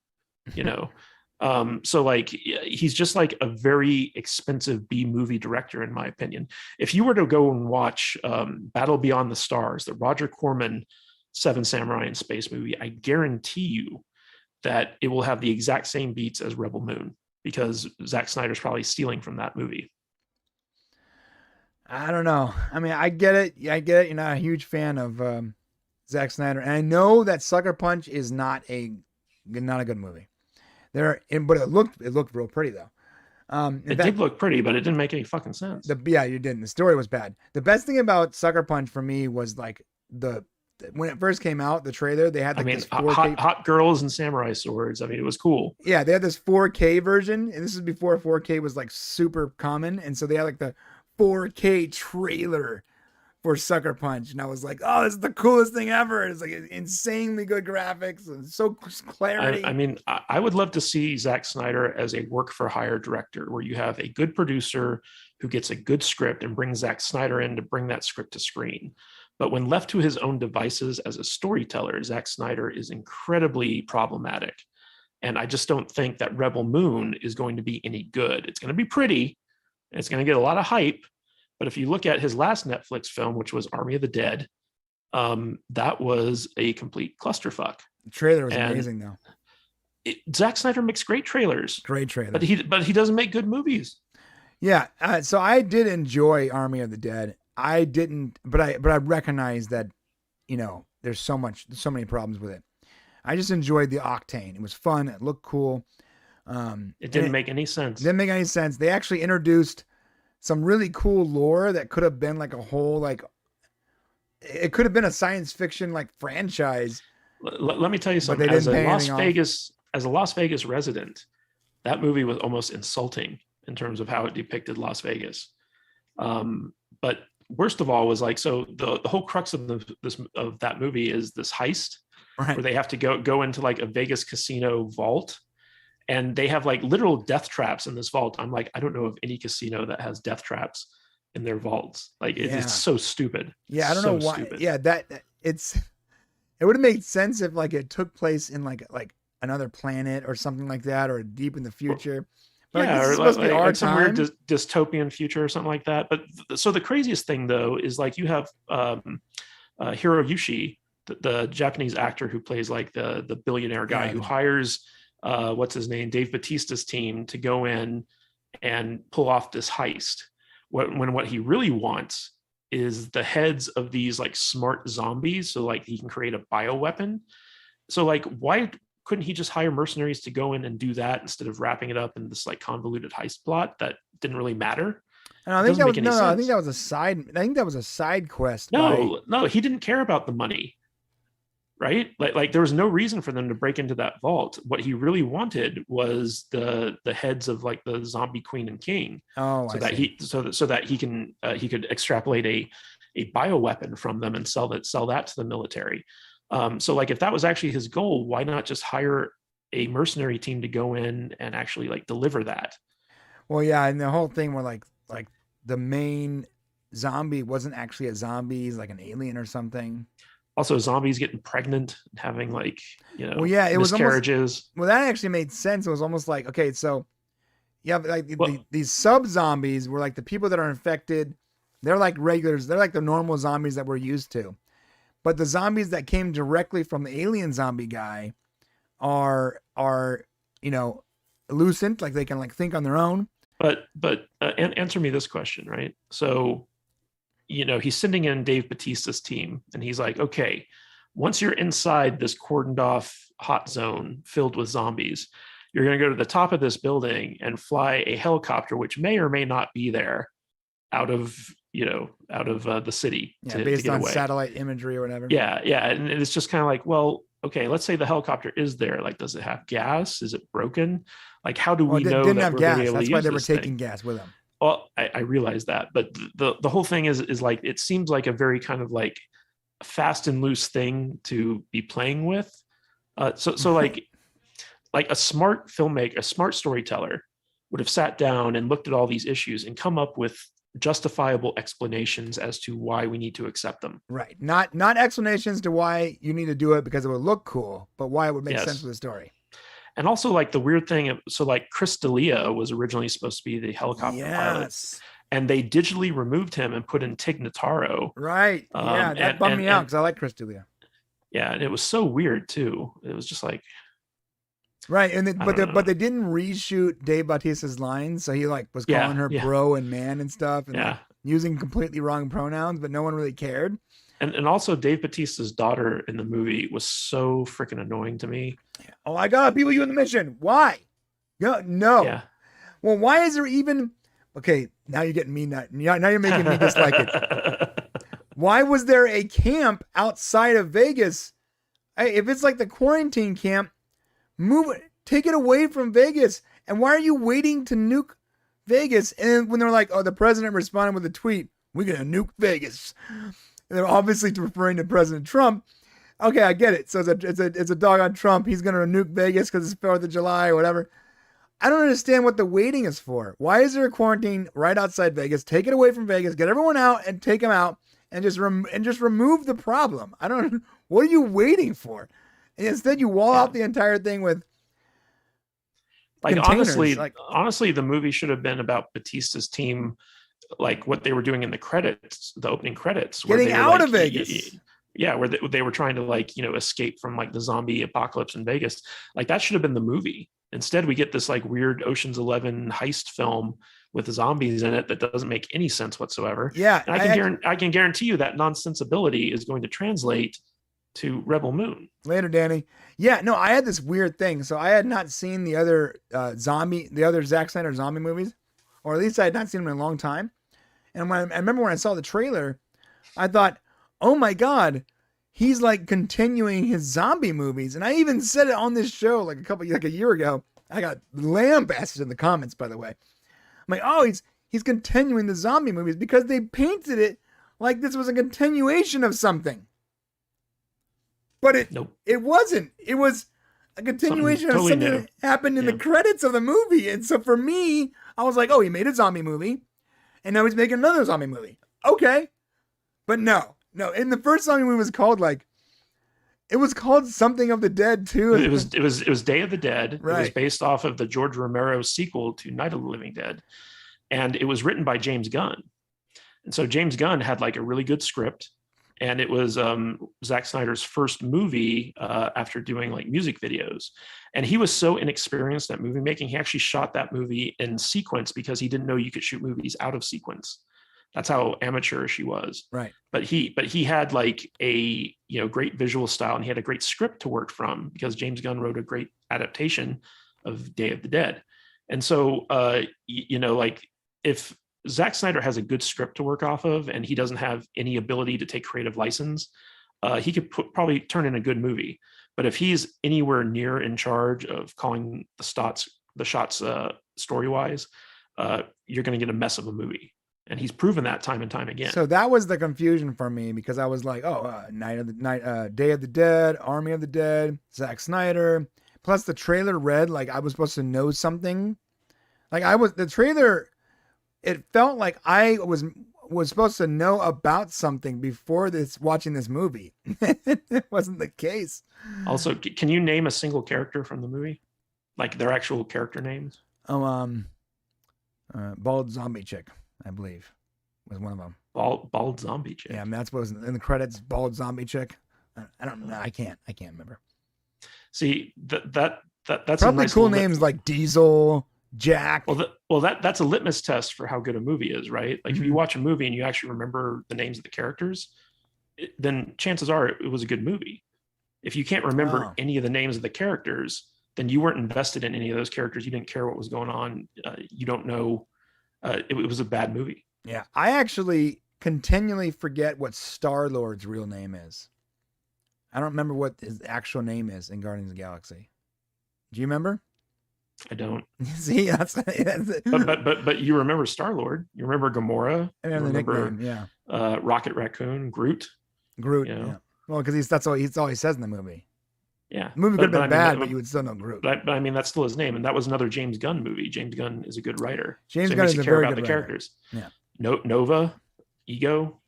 so like he's just like a very expensive B movie director, in my opinion. If you were to go and watch Battle Beyond the Stars, the Roger Corman Seven Samurai in Space movie, I guarantee you that it will have the exact same beats as Rebel Moon, because Zack Snyder's probably stealing from that movie. I don't know. I mean, I get it. You're not a huge fan of Zack Snyder, and I know that Sucker Punch is not a good movie. But it looked real pretty though. It did look pretty, but it didn't make any fucking sense. You didn't. The story was bad. The best thing about Sucker Punch for me was like when it first came out, the trailer, they had like this 4K... hot girls and samurai swords. I mean, it was cool. Yeah, they had this 4K version, and this is before 4K was like super common, and so they had like the 4K trailer for Sucker Punch, and I was like, oh, this is the coolest thing ever. It's like insanely good graphics and so clarity. I mean, I would love to see Zack Snyder as a work for hire director, where you have a good producer who gets a good script and brings Zack Snyder in to bring that script to screen. But when left to his own devices as a storyteller, Zack Snyder is incredibly problematic. And I just don't think that Rebel Moon is going to be any good. It's going to be pretty, and it's going to get a lot of hype. But if you look at his last Netflix film, which was Army of the Dead, that was a complete clusterfuck. The trailer was amazing, though. Zack Snyder makes great trailers. Great trailer. But he doesn't make good movies. Yeah. So I did enjoy Army of the Dead. I didn't, but I recognize that, there's so many problems with it. I just enjoyed the octane. It was fun. It looked cool. It didn't make any sense. Didn't make any sense. They actually introduced some really cool lore that could have been like a whole, it could have been a science fiction franchise. Let me tell you something. As a Las Vegas resident, that movie was almost insulting in terms of how it depicted Las Vegas. But worst of all was like, so the whole crux of that movie is this heist Right. where they have to go into like a Vegas casino vault, and they have like literal death traps in this vault. I'm like, I don't know of any casino that has death traps in their vaults. Like it's so stupid. Yeah, I don't know why. Stupid. Yeah, it would have made sense if like it took place in like another planet or something like that, or deep in the future. But yeah, or like some weird dystopian future or something like that. But so the craziest thing though is like you have Hiroyushi, the Japanese actor who plays like the billionaire guy who hires what's his name, Dave Bautista's team to go in and pull off this heist. When what he really wants is the heads of these like smart zombies, so like he can create a bioweapon. So like, why couldn't he just hire mercenaries to go in and do that instead of wrapping it up in this like convoluted heist plot that didn't really matter? And I think I think that was a side. I think that was a side quest. No, he didn't care about the money, right? Like there was no reason for them to break into that vault. What he really wanted was the heads of like the zombie queen and king. Oh, so that he could extrapolate a bioweapon from them and sell that to the military. So like if that was actually his goal, why not just hire a mercenary team to go in and actually like deliver that? Well, yeah, and the whole thing where like the main zombie wasn't actually a zombie, he's like an alien or something. Also, zombies getting pregnant and having like, well, yeah, it miscarriages. Was almost, well, that actually made sense. It was almost like, okay, so yeah, like these sub zombies were like the people that are infected. They're like regulars. They're like the normal zombies that we're used to. But the zombies that came directly from the alien zombie guy are lucent, like they can like think on their own. But answer me this question, right? So, he's sending in Dave Bautista's team, and he's like, okay, once you're inside this cordoned off hot zone filled with zombies, you're going to go to the top of this building and fly a helicopter, which may or may not be there, out of the city. Yeah, based on satellite imagery or whatever. Yeah, and it's just kind of like, well, okay, let's say the helicopter is there. Like, does it have gas? Is it broken? Like, how do we know? It didn't have gas. That's why they were taking gas with them. Well, I realize that, but the whole thing is like, it seems like a very kind of like fast and loose thing to be playing with. So like a smart filmmaker, a smart storyteller would have sat down and looked at all these issues and come up with justifiable explanations as to why we need to accept them. Right. Not explanations to why you need to do it because it would look cool, but why it would make sense for the story. And also like the weird thing, so like Chris D'Elia was originally supposed to be the helicopter pilot, and they digitally removed him and put in Tig Notaro. Right. Yeah, that bummed me out because I like Chris D'Elia. Yeah, and it was so weird too. It was just like, right, and but they didn't reshoot Dave Bautista's lines, so he like was calling her bro and man and stuff, and like, using completely wrong pronouns, but no one really cared. And also Dave Bautista's daughter in the movie was so freaking annoying to me. Oh, I gotta be with you in the mission. Why? No. Yeah. Well, why is there even? Okay, now you're getting me now you're making me dislike it. Why was there a camp outside of Vegas? If it's like the quarantine camp, take it away from Vegas. And why are you waiting to nuke Vegas? And when they're like, oh, the president responded with a tweet, we're gonna nuke Vegas. And they're obviously referring to President Trump. Okay, I get it. So it's a dog on Trump. He's gonna nuke Vegas because it's 4th of July or whatever. I don't understand what the waiting is for. Why is there a quarantine right outside Vegas? Take it away from Vegas. Get everyone out and take them out and just remove the problem. I don't. What are you waiting for? And instead, you wall out the entire thing with containers. Honestly, the movie should have been about Bautista's team, like what they were doing in the credits, the opening credits, getting out of Vegas. Yeah, where they were trying to escape from like the zombie apocalypse in Vegas. Like that should have been the movie. Instead, we get this like weird Ocean's 11 heist film with zombies in it that doesn't make any sense whatsoever. Yeah, and I can guarantee you that nonsensibility is going to translate to Rebel Moon. Later, Danny. Yeah, no, I had this weird thing. So I had not seen the other Zack Snyder zombie movies, or at least I had not seen them in a long time. And I remember when I saw the trailer, I thought, oh my God, he's like continuing his zombie movies. And I even said it on this show like a year ago. I got lambasted in the comments, by the way. I'm like, oh, he's continuing the zombie movies because they painted it like this was a continuation of something. But it wasn't. It was a continuation of something that happened in the credits of the movie. And so for me, I was like, oh, he made a zombie movie, and now he's making another zombie movie. Okay. But no. In the first zombie movie it was called something of the Dead too. It was Day of the Dead. Right. It was based off of the George Romero sequel to Night of the Living Dead. And it was written by James Gunn. And so James Gunn had like a really good script. And it was Zack Snyder's first movie after doing like music videos. And he was so inexperienced at movie making, he actually shot that movie in sequence because he didn't know you could shoot movies out of sequence. That's how amateurish he was. Right. But he had like a great visual style, and he had a great script to work from because James Gunn wrote a great adaptation of Day of the Dead. And so like if Zack Snyder has a good script to work off of and he doesn't have any ability to take creative license, he could probably turn in a good movie. But if he's anywhere near in charge of calling the shots story-wise, you're going to get a mess of a movie. And he's proven that time and time again. So that was the confusion for me because I was like, Day of the Dead, Army of the Dead, Zack Snyder. Plus the trailer read like I was supposed to know something. Like the trailer, it felt like I was supposed to know about something before watching this movie. It wasn't the case. Also, can you name a single character from the movie? Like their actual character names? Bald zombie chick, I believe, was one of them. Bald zombie chick. Yeah, I mean, that's what was in the credits. Bald zombie chick. I don't know. I can't remember. See, that's probably nice cool names like Diesel, Jack. That's a litmus test for how good a movie is, right? Like if you watch a movie and you actually remember the names of the characters, then chances are it was a good movie. If you can't remember any of the names of the characters, then you weren't invested in any of those characters. You didn't care what was going on. You don't know. It was a bad movie. Yeah, I actually continually forget what Star-Lord's real name is. I don't remember what his actual name is in Guardians of the Galaxy. Do you remember? I don't. See, that's it. But you remember Star-Lord. You remember Gamora. I remember the nickname, yeah. Rocket Raccoon, Groot. Yeah. Well, because that's all he says in the movie. Yeah. The movie could have been bad, but you would still know Groot. But I mean, that's still his name. And that was another James Gunn movie. James Gunn is a good writer. James Gunn is a very good writer. Characters. Yeah. Nova, Ego.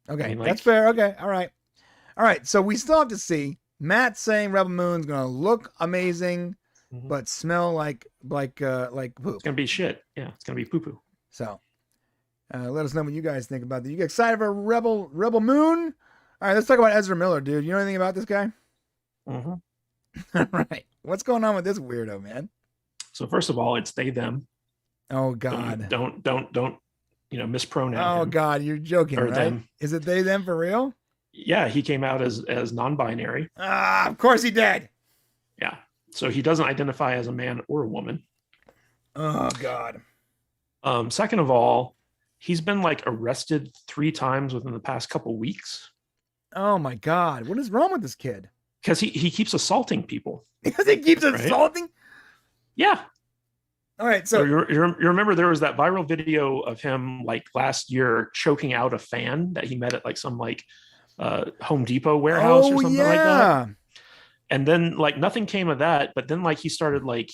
Okay, I mean, that's fair. Okay, all right. So we still have to see. Matt saying Rebel Moon's going to look amazing, but smell like poop. It's going to be shit. Yeah, it's going to be poo-poo. So let us know what you guys think about that. You get excited for Rebel Moon? All right, let's talk about Ezra Miller, dude. You know anything about this guy? Mm-hmm. All right. What's going on with this weirdo, man? So first of all, it's they, them. Oh, God. Don't mispronoun. Oh, God, you're joking, right? Them. Is it they, them for real? Yeah, he came out as non-binary. Of course he did. Yeah. So he doesn't identify as a man or a woman. Oh, God. Second of all, he's been like arrested 3 times within the past couple weeks. Oh, my God. What is wrong with this kid? Because he keeps assaulting people. Because he keeps assaulting? Yeah. All right. So you remember there was that viral video of him like last year choking out a fan that he met at like some like Home Depot warehouse or something like that. And then like nothing came of that. But then like he started like,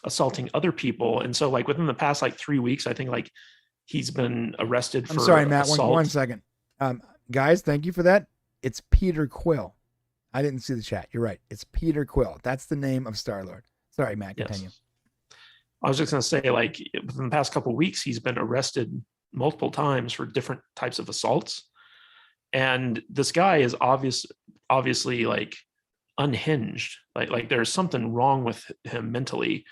assaulting other people. And so like within the past like 3 weeks, I think like he's been arrested for I'm sorry, Matt. assault. One second. Guys, thank you for that. It's Peter Quill. I didn't see the chat. You're right. It's Peter Quill. That's the name of Star-Lord. Sorry, Matt. Continue. Yes. I was just going to say, like, within the past couple of weeks, he's been arrested multiple times for different types of assaults. And this guy is obviously like unhinged. Like there's something wrong with him mentally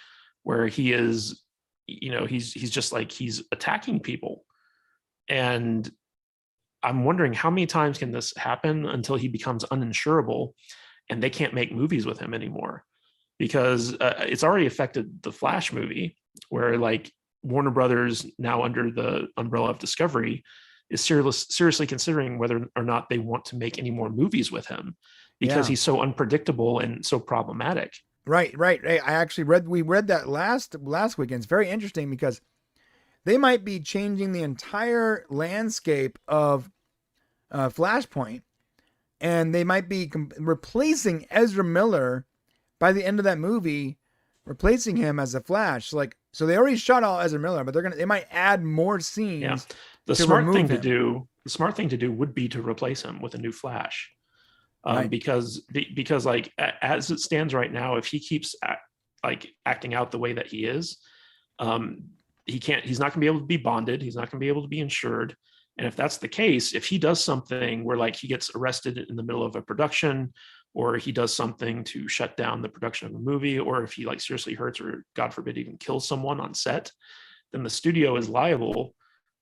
where he is, he's just like, he's attacking people. And I'm wondering how many times can this happen until he becomes uninsurable and they can't make movies with him anymore, because it's already affected the Flash movie where like Warner Brothers, now under the umbrella of Discovery, is seriously considering whether or not they want to make any more movies with him because he's so unpredictable and so problematic. Right. I actually we read that last weekend. It's very interesting because they might be changing the entire landscape of Flashpoint, and they might be replacing Ezra Miller by the end of that movie, replacing him as the Flash. Like, so they already shot all Ezra Miller, but they might add more scenes. Yeah. The smart thing to do would be to replace him with a new Flash. Right. Because like as it stands right now, if he keeps acting out the way that he is, he's not going to be able to be bonded. He's not going to be able to be insured. And if that's the case, if he does something where like he gets arrested in the middle of a production, or he does something to shut down the production of a movie, or if he like seriously hurts or God forbid even kills someone on set, then the studio is liable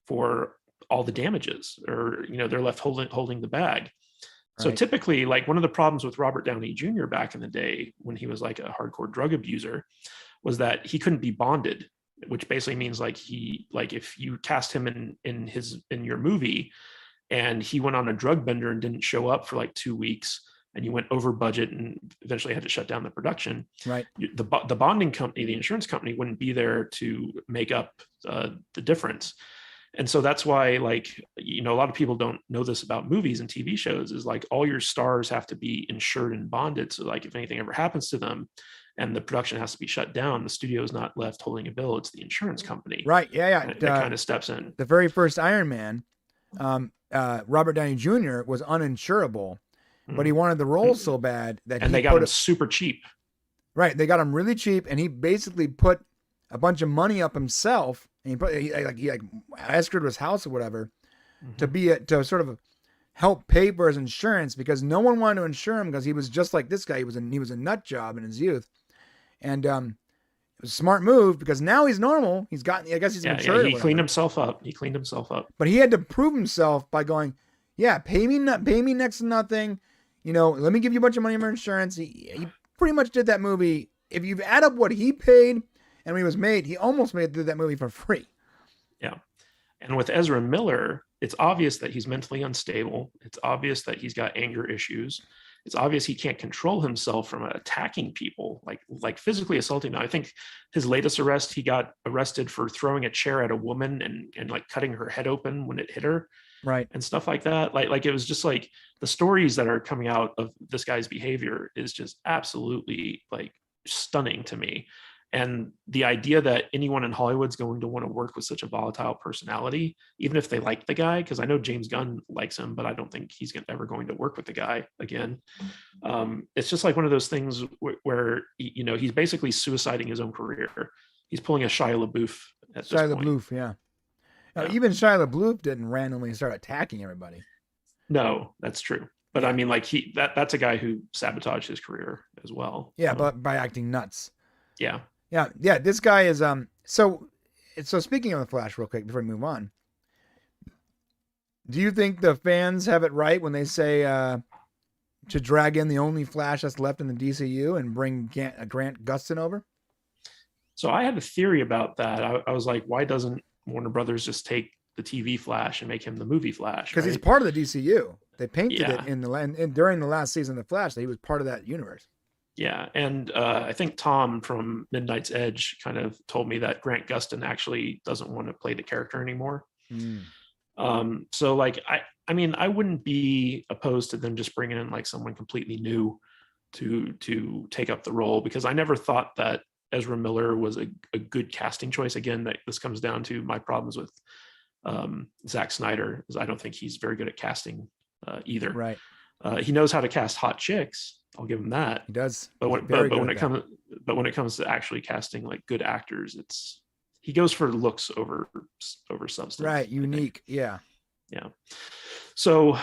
for all the damages, or they're left holding the bag. Right. So typically, like one of the problems with Robert Downey Jr. back in the day when he was like a hardcore drug abuser was that he couldn't be bonded, which basically means like if you cast him in your movie and he went on a drug bender and didn't show up for like 2 weeks, and you went over budget and eventually had to shut down the production, right? The bonding company, the insurance company, wouldn't be there to make up the difference. And so that's why, like, a lot of people don't know this about movies and TV shows, is like all your stars have to be insured and bonded. So like if anything ever happens to them and the production has to be shut down, the studio is not left holding a bill. It's the insurance company. Right. Yeah. That kind of steps in. The very first Iron Man, Robert Downey Jr. was uninsurable, but he wanted the role so bad that they got him super cheap. Right. They got him really cheap, and he basically put a bunch of money up himself, and he escrowed his house or whatever to sort of help pay for his insurance, because no one wanted to insure him because he was just like this guy. He was a nut job in his youth, and it was a smart move because now he's normal. I guess he's mature. He cleaned himself up. But he had to prove himself by going, pay me next to nothing. Let me give you a bunch of money for insurance. He pretty much did that movie. If you add up what he paid and when he was made, he almost did that movie for free. Yeah. And with Ezra Miller, it's obvious that he's mentally unstable. It's obvious that he's got anger issues. It's obvious he can't control himself from attacking people, like physically assaulting them. I think his latest arrest, he got arrested for throwing a chair at a woman and like cutting her head open when it hit her. Right. And stuff like that. Like it was just like the stories that are coming out of this guy's behavior is just absolutely like stunning to me. And the idea that anyone in Hollywood's going to want to work with such a volatile personality, even if they like the guy, because I know James Gunn likes him, but I don't think he's ever going to work with the guy again. It's just like one of those things where he's basically suiciding his own career. He's pulling a Shia LaBeouf at this point. Shia LaBeouf, yeah. Now, even Shia LaBeouf didn't randomly start attacking everybody. No, that's true. But I mean, like that's a guy who sabotaged his career as well. Yeah, but by acting nuts. Yeah. Yeah. This guy is So speaking of the Flash, real quick before we move on, do you think the fans have it right when they say to drag in the only Flash that's left in the DCU and bring Grant Gustin over? So I had a theory about that. I was like, why doesn't Warner Brothers just take the TV Flash and make him the movie Flash? Because he's part of the DCU. They painted it during the last season of Flash that he was part of that universe. Yeah, and I think Tom from Midnight's Edge kind of told me that Grant Gustin actually doesn't want to play the character anymore. So like, I mean, I wouldn't be opposed to them just bringing in like someone completely new to take up the role, because I never thought that Ezra Miller was a good casting choice. Again, that this comes down to my problems with Zack Snyder, is I don't think he's very good at casting either. Right. He knows how to cast hot chicks. I'll give him that. He does. But when it comes to actually casting like good actors, he goes for looks over substance. Right. Unique. Yeah. So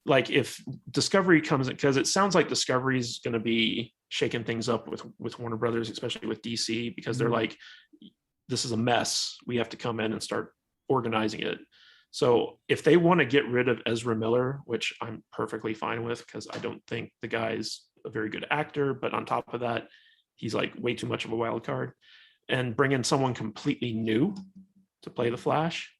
like if Discovery comes in, because it sounds like Discovery's going to be shaking things up with Warner Brothers, especially with DC, because they're like, this is a mess. We have to come in and start organizing it. So if they want to get rid of Ezra Miller, which I'm perfectly fine with, because I don't think the guy's a very good actor, but on top of that, he's like way too much of a wild card, and bring in someone completely new to play the Flash,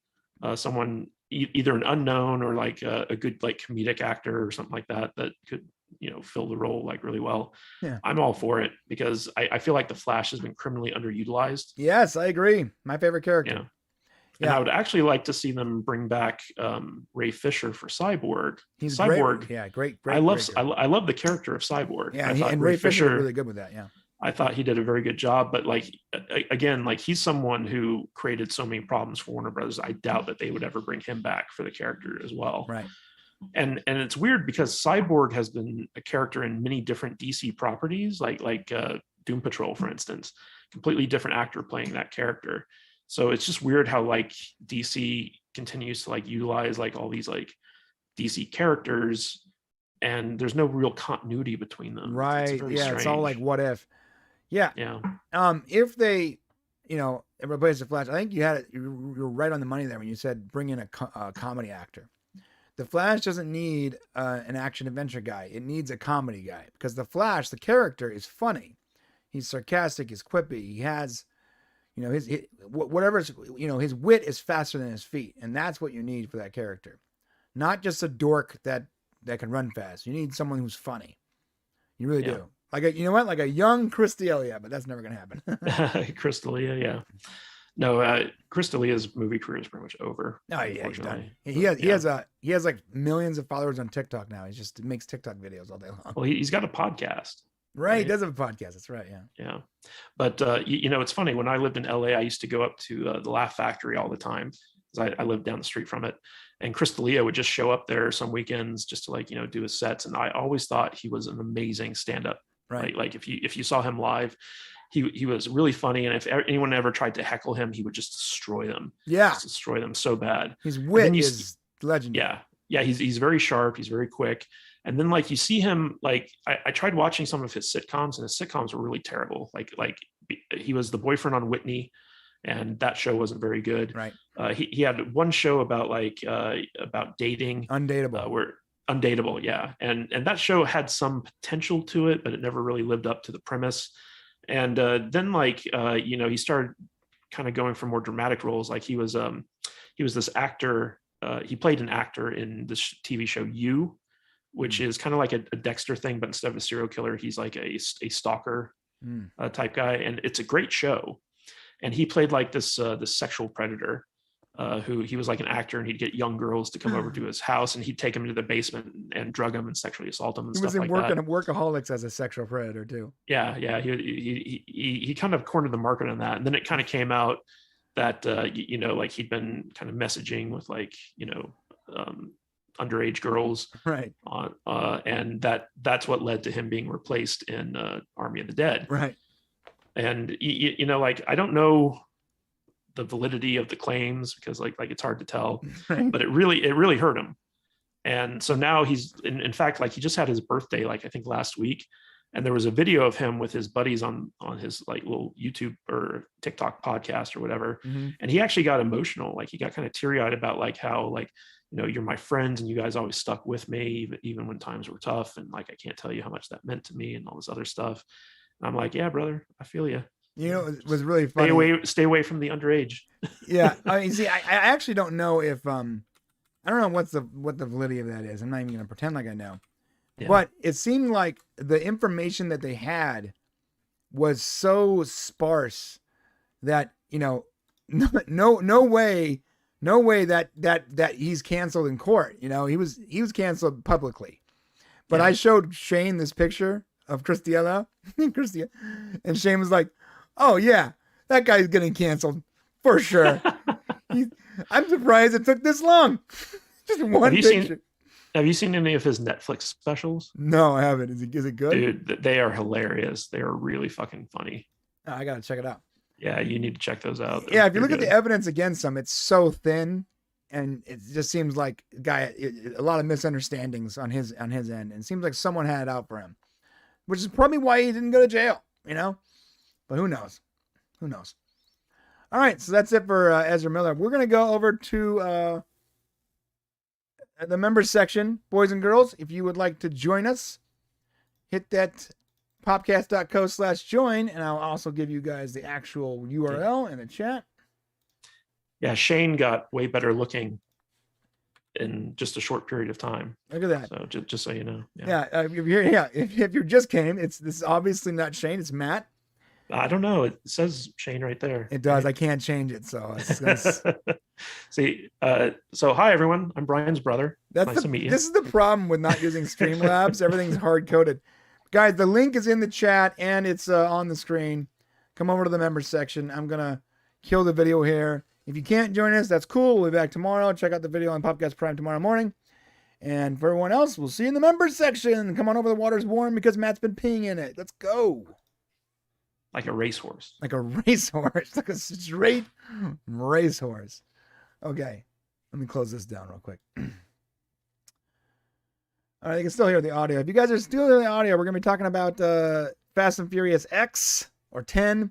someone either an unknown or like a good like comedic actor or something like that could fill the role like really well. Yeah, I'm all for it, because I feel like the Flash has been criminally underutilized. Yes, I agree. My favorite character. And I would actually like to see them bring back Ray Fisher for Cyborg. He's Cyborg. Great. Yeah, great. I love the character of Cyborg. Yeah, and Ray Fisher was really good with that. Yeah. I thought he did a very good job, but like, again, like he's someone who created so many problems for Warner Brothers. I doubt that they would ever bring him back for the character as well. Right. And it's weird because Cyborg has been a character in many different DC properties, like Doom Patrol, for instance, completely different actor playing that character. So it's just weird how like DC continues to like utilize like all these like DC characters, and there's no real continuity between them. Right. Yeah. Strange. It's all like what if. Yeah. Yeah. If they, replace the Flash, I think you're right on the money there when you said bring in a comedy actor. The Flash doesn't need an action adventure guy. It needs a comedy guy because the Flash, the character, is funny. He's sarcastic. He's quippy. He has, his wit is faster than his feet, and that's what you need for that character. Not just a dork that can run fast. You need someone who's funny. You really do. Like like a young Chris D'Elia, but that's never gonna happen. Chris D'Elia, yeah. No, Chris D'Elia's movie career is pretty much over. Oh yeah, he's done. He has like millions of followers on TikTok now. He makes TikTok videos all day long. Well, he's got a podcast. Right, he does have a podcast. That's right. Yeah. Yeah, but it's funny. When I lived in LA, I used to go up to the Laugh Factory all the time because I lived down the street from it. And Chris D'Elia would just show up there some weekends just to like do his sets. And I always thought he was an amazing stand-up. Right. Like if you saw him live, he was really funny. And if anyone ever tried to heckle him, he would just destroy them. Yeah, just destroy them so bad. His wit is legendary. Yeah. He's very sharp. He's very quick. And then like you see him, like I tried watching some of his sitcoms, and his sitcoms were really terrible. Like he was the boyfriend on Whitney, and that show wasn't very good. Right. He had one show about about dating. Undateable. Undateable, yeah. And that show had some potential to it, but it never really lived up to the premise. And then he started kind of going for more dramatic roles. Like he was this actor. He played an actor in this TV show You, which is kind of like a Dexter thing, but instead of a serial killer, he's like a stalker type guy, and it's a great show. And he played like this sexual predator. Who he was like an actor, and he'd get young girls to come over to his house, and he'd take them to the basement and drug them and sexually assault them and stuff like that. He was in Workaholics as a sexual predator too. Yeah. He kind of cornered the market on that, and then it kind of came out that like he'd been kind of messaging with like underage girls, right? And that's what led to him being replaced in Army of the Dead, right? And like I don't know the validity of the claims because like it's hard to tell, right. But it really hurt him. And so now he's in fact, like he just had his birthday, like I think last week. And there was a video of him with his buddies on his like little YouTube or TikTok podcast or whatever. Mm-hmm. And he actually got emotional. Like he got kind of teary eyed about like how like, you're my friends and you guys always stuck with me, even when times were tough. And like, I can't tell you how much that meant to me and all this other stuff. And I'm like, yeah, brother, I feel you. It was really funny. Stay away from the underage. Yeah. I mean, see, I actually don't know if, I don't know what the validity of that is. I'm not even going to pretend like I know, but it seemed like the information that they had was so sparse that, no way that he's canceled in court. He was canceled publicly, but I showed Shane this picture of Chris D'Elia, and Shane was like, oh yeah, that guy's getting canceled for sure. I'm surprised it took this long. Just one picture. Have you seen any of his Netflix specials? No, I haven't. Is it good? Dude, they are hilarious. They are really fucking funny. Oh, I gotta check it out. Yeah, you need to check those out. If you look at the evidence against him, it's so thin, and it just seems like a lot of misunderstandings on his end, and it seems like someone had it out for him, which is probably why he didn't go to jail. But who knows? All right, so that's it for Ezra Miller. We're going to go over to the members section. Boys and girls, if you would like to join us, hit that popcast.co/join, and I'll also give you guys the actual URL in the chat. Yeah, Shane got way better looking in just a short period of time. Look at that. So just so you know. If you're just came, this is obviously not Shane, it's Matt. I don't know. It says Shane right there. It does. I can't change it, so See, so hi everyone. I'm Brian's brother. Nice to meet you. This is the problem with not using Streamlabs. Everything's hard coded. Guys, the link is in the chat and it's on the screen. Come over to the members section. I'm gonna kill the video here. If you can't join us, that's cool. We'll be back tomorrow. Check out the video on Popcast Prime tomorrow morning. And for everyone else, we'll see you in the members section. Come on over. The water's warm because Matt's been peeing in it. Let's go. Like a racehorse. Like a racehorse. Like a straight racehorse. Okay. Let me close this down real quick. All right, you can still hear the audio. If you guys are still hearing the audio, we're going to be talking about Fast and Furious X or 10,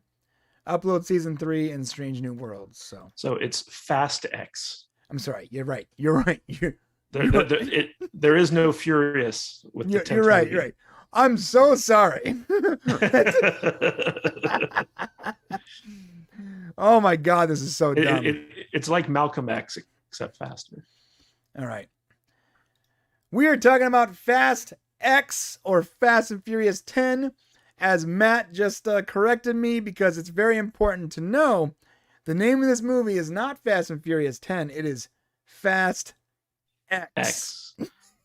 Upload Season 3, and Strange New Worlds. So it's Fast X. I'm sorry. You're right. You're right. There is no Furious with the 10th You're right. movie. You're right. I'm so sorry. Oh my God, this is so dumb. It's like Malcolm X, except faster. All right. We are talking about Fast X or Fast and Furious 10, as Matt just corrected me because it's very important to know the name of this movie is not Fast and Furious 10. It is Fast X.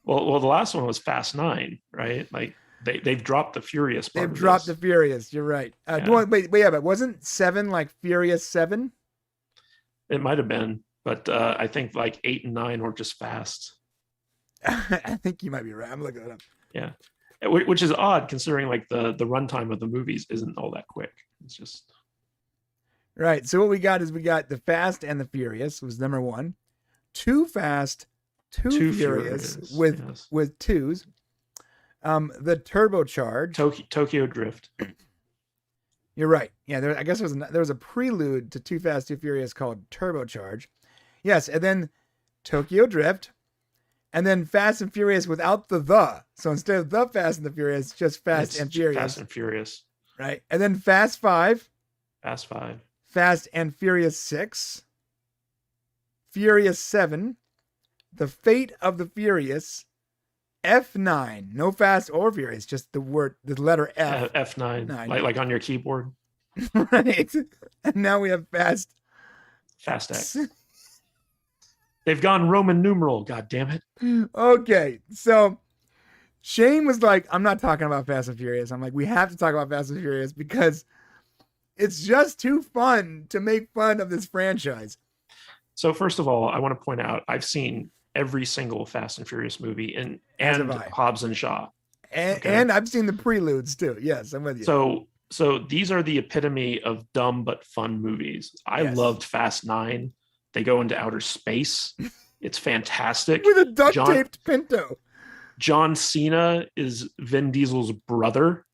Well, the last one was Fast 9, right? Like they've dropped the Furious part. They've dropped the Furious. You're right. But wasn't 7 like Furious 7? It might have been, but I think like 8 and 9 were just Fast. I think you might be right. I'm looking it up. Yeah, which is odd considering like the runtime of the movies isn't all that quick. It's just right. So what we got is the Fast and the Furious was number 1. Too Fast, Too Furious with twos. The Turbocharged Tokyo Drift. You're right. Yeah, I guess there was a prelude to Too Fast, Too Furious called Turbocharge. Yes, and then Tokyo Drift, and then Fast and Furious without the. So instead of the Fast and the Furious, just Fast and Furious. Fast and Furious. Right, and then Fast 5. Fast 5. Fast and Furious 6. Furious 7. The Fate of the Furious. F9, no Fast or Furious, just the letter F. F9, like on your keyboard. Right. And now we have Fast X. They've gone Roman numeral, god damn it. Okay, so Shane was like, I'm not talking about Fast and Furious. I'm like, we have to talk about Fast and Furious because it's just too fun to make fun of this franchise. So first of all, I want to point out, I've seen every single Fast and Furious movie and Hobbs and Shaw. And I've seen the preludes too. Yes, I'm with you. So these are the epitome of dumb but fun movies. I loved Fast 9. They go into outer space. It's fantastic. With a duct-taped Pinto. John Cena is Vin Diesel's brother.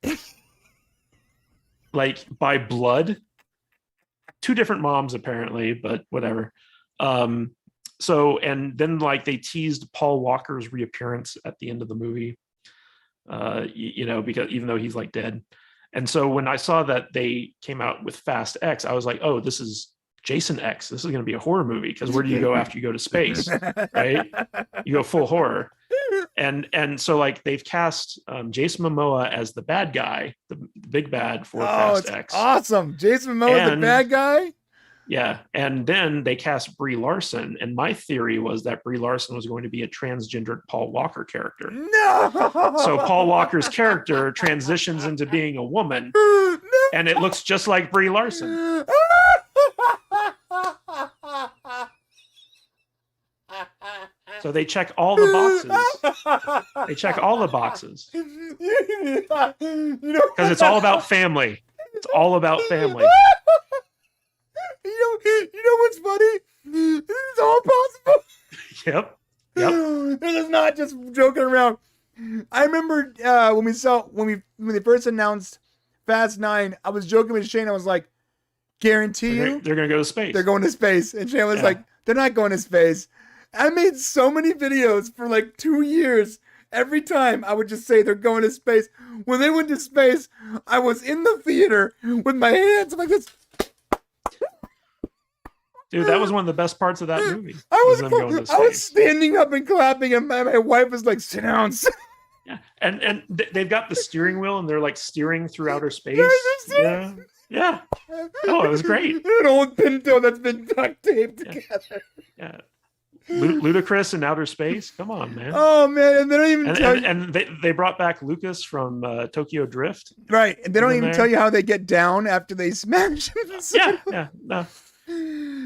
Like by blood. 2 different moms apparently, but whatever. So, and then like they teased Paul Walker's reappearance at the end of the movie, because even though he's like dead. And so when I saw that they came out with Fast X, I was like, oh, this is Jason X. This is going to be a horror movie because where do you go after you go to space, right? You go full horror. And so like they've cast Jason Momoa as the bad guy, the big bad for Fast X. Awesome. Jason Momoa the bad guy? Yeah, and then they cast Brie Larson, and my theory was that Brie Larson was going to be a transgendered Paul Walker character. No! So Paul Walker's character transitions into being a woman, and it looks just like Brie Larson. So they check all the boxes. They check all the boxes. Because it's all about family. It's all about family. You know what's funny? This is all possible. Yep. This is not just joking around. I remember when they first announced Fast 9, I was joking with Shane. I was like, guarantee they're gonna go to space. They're going to space. And Shane was like, they're not going to space. I made so many videos for like 2 years. Every time I would just say they're going to space. When they went to space, I was in the theater with my hands like this. Dude, that was one of the best parts of that movie. I was standing up and clapping, and my wife was like, "Sit down." Yeah, and they've got the steering wheel, and they're like steering through outer space. Yeah. Yeah. Oh, it was great. An old Pinto that's been duct taped Yeah. together. Yeah. Ludicrous in outer space. Come on, man. Oh man, and they don't even tell you. And they brought back Lucas from Tokyo Drift. Right, and they don't even there. tell you how they get down after they smash him. Yeah. No.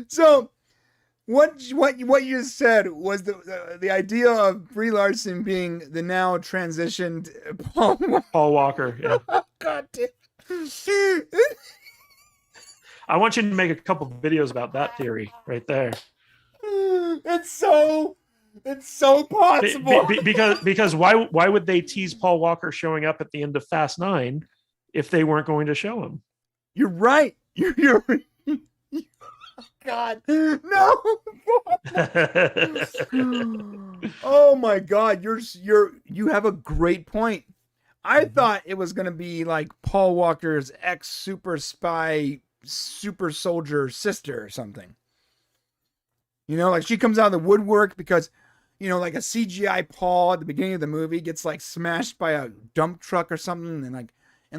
So, what you said was the idea of Brie Larson being the now transitioned Paul Walker. Yeah. God damn. I want you to make a couple videos about that theory right there. It's so possible. Because why would they tease Paul Walker showing up at the end of Fast 9 if they weren't going to show him? You're right. You're God. No. Oh my God. You have a great point. I thought it was going to be like Paul Walker's ex super spy, super soldier sister or something. You know, like she comes out of the woodwork because, you know, like a CGI Paul at the beginning of the movie gets like smashed by a dump truck or something. And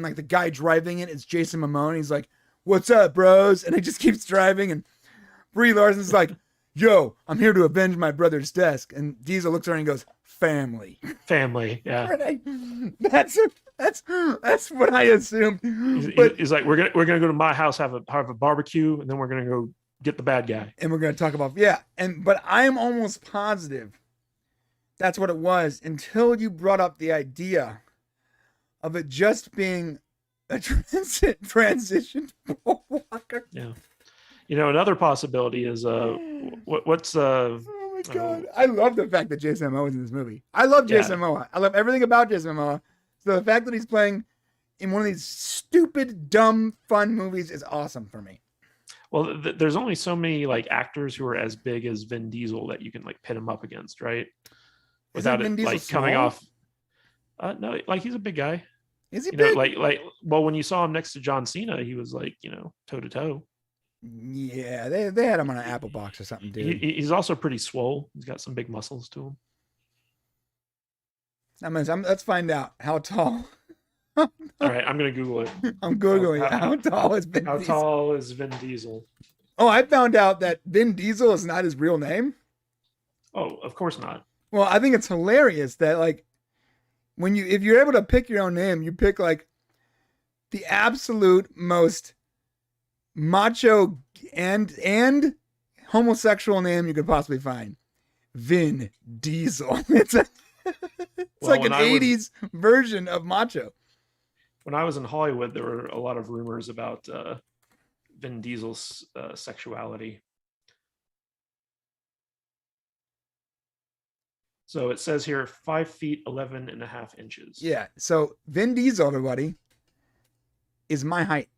like the guy driving it is Jason Momoa. He's like, "What's up, bros?" And he just keeps driving. And Brie Larson's like, "Yo, I'm here to avenge my brother's desk." And Diesel looks at her and goes, "Family." Family, yeah. Right? That's what I assumed. He's like, we're gonna go to my house, have a barbecue, and then we're gonna go get the bad guy. And we're gonna talk about but I'm almost positive that's what it was until you brought up the idea of it just being a transition Paul Walker. Yeah. You know, another possibility is what's oh my God. I love the fact that Jason Momoa is in this movie. I love Jason Momoa. I love everything about Jason Momoa. So the fact that he's playing in one of these stupid, dumb, fun movies is awesome for me. Well, there's only so many like actors who are as big as Vin Diesel that you can like pit him up against, right? Without it like coming off. No, like he's a big guy. Is he big? Know, well, when you saw him next to John Cena, he was like, toe to toe. Yeah, they had him on an apple box or something, dude. He's also pretty swole. He's got some big muscles to him. Let's find out how tall. All right, I'm gonna Google it. I'm Googling it. How tall is Vin Diesel? How tall is Vin Diesel? Oh, I found out that Vin Diesel is not his real name. Oh, of course not. Well, I think it's hilarious that like if you're able to pick your own name, you pick like the absolute most macho and homosexual name you could possibly find. Vin Diesel. It's like an 80s version of macho. When I was in Hollywood, there were a lot of rumors about Vin Diesel's sexuality. So it says here 5 feet 11.5 inches. Yeah. So Vin Diesel, everybody, is my height.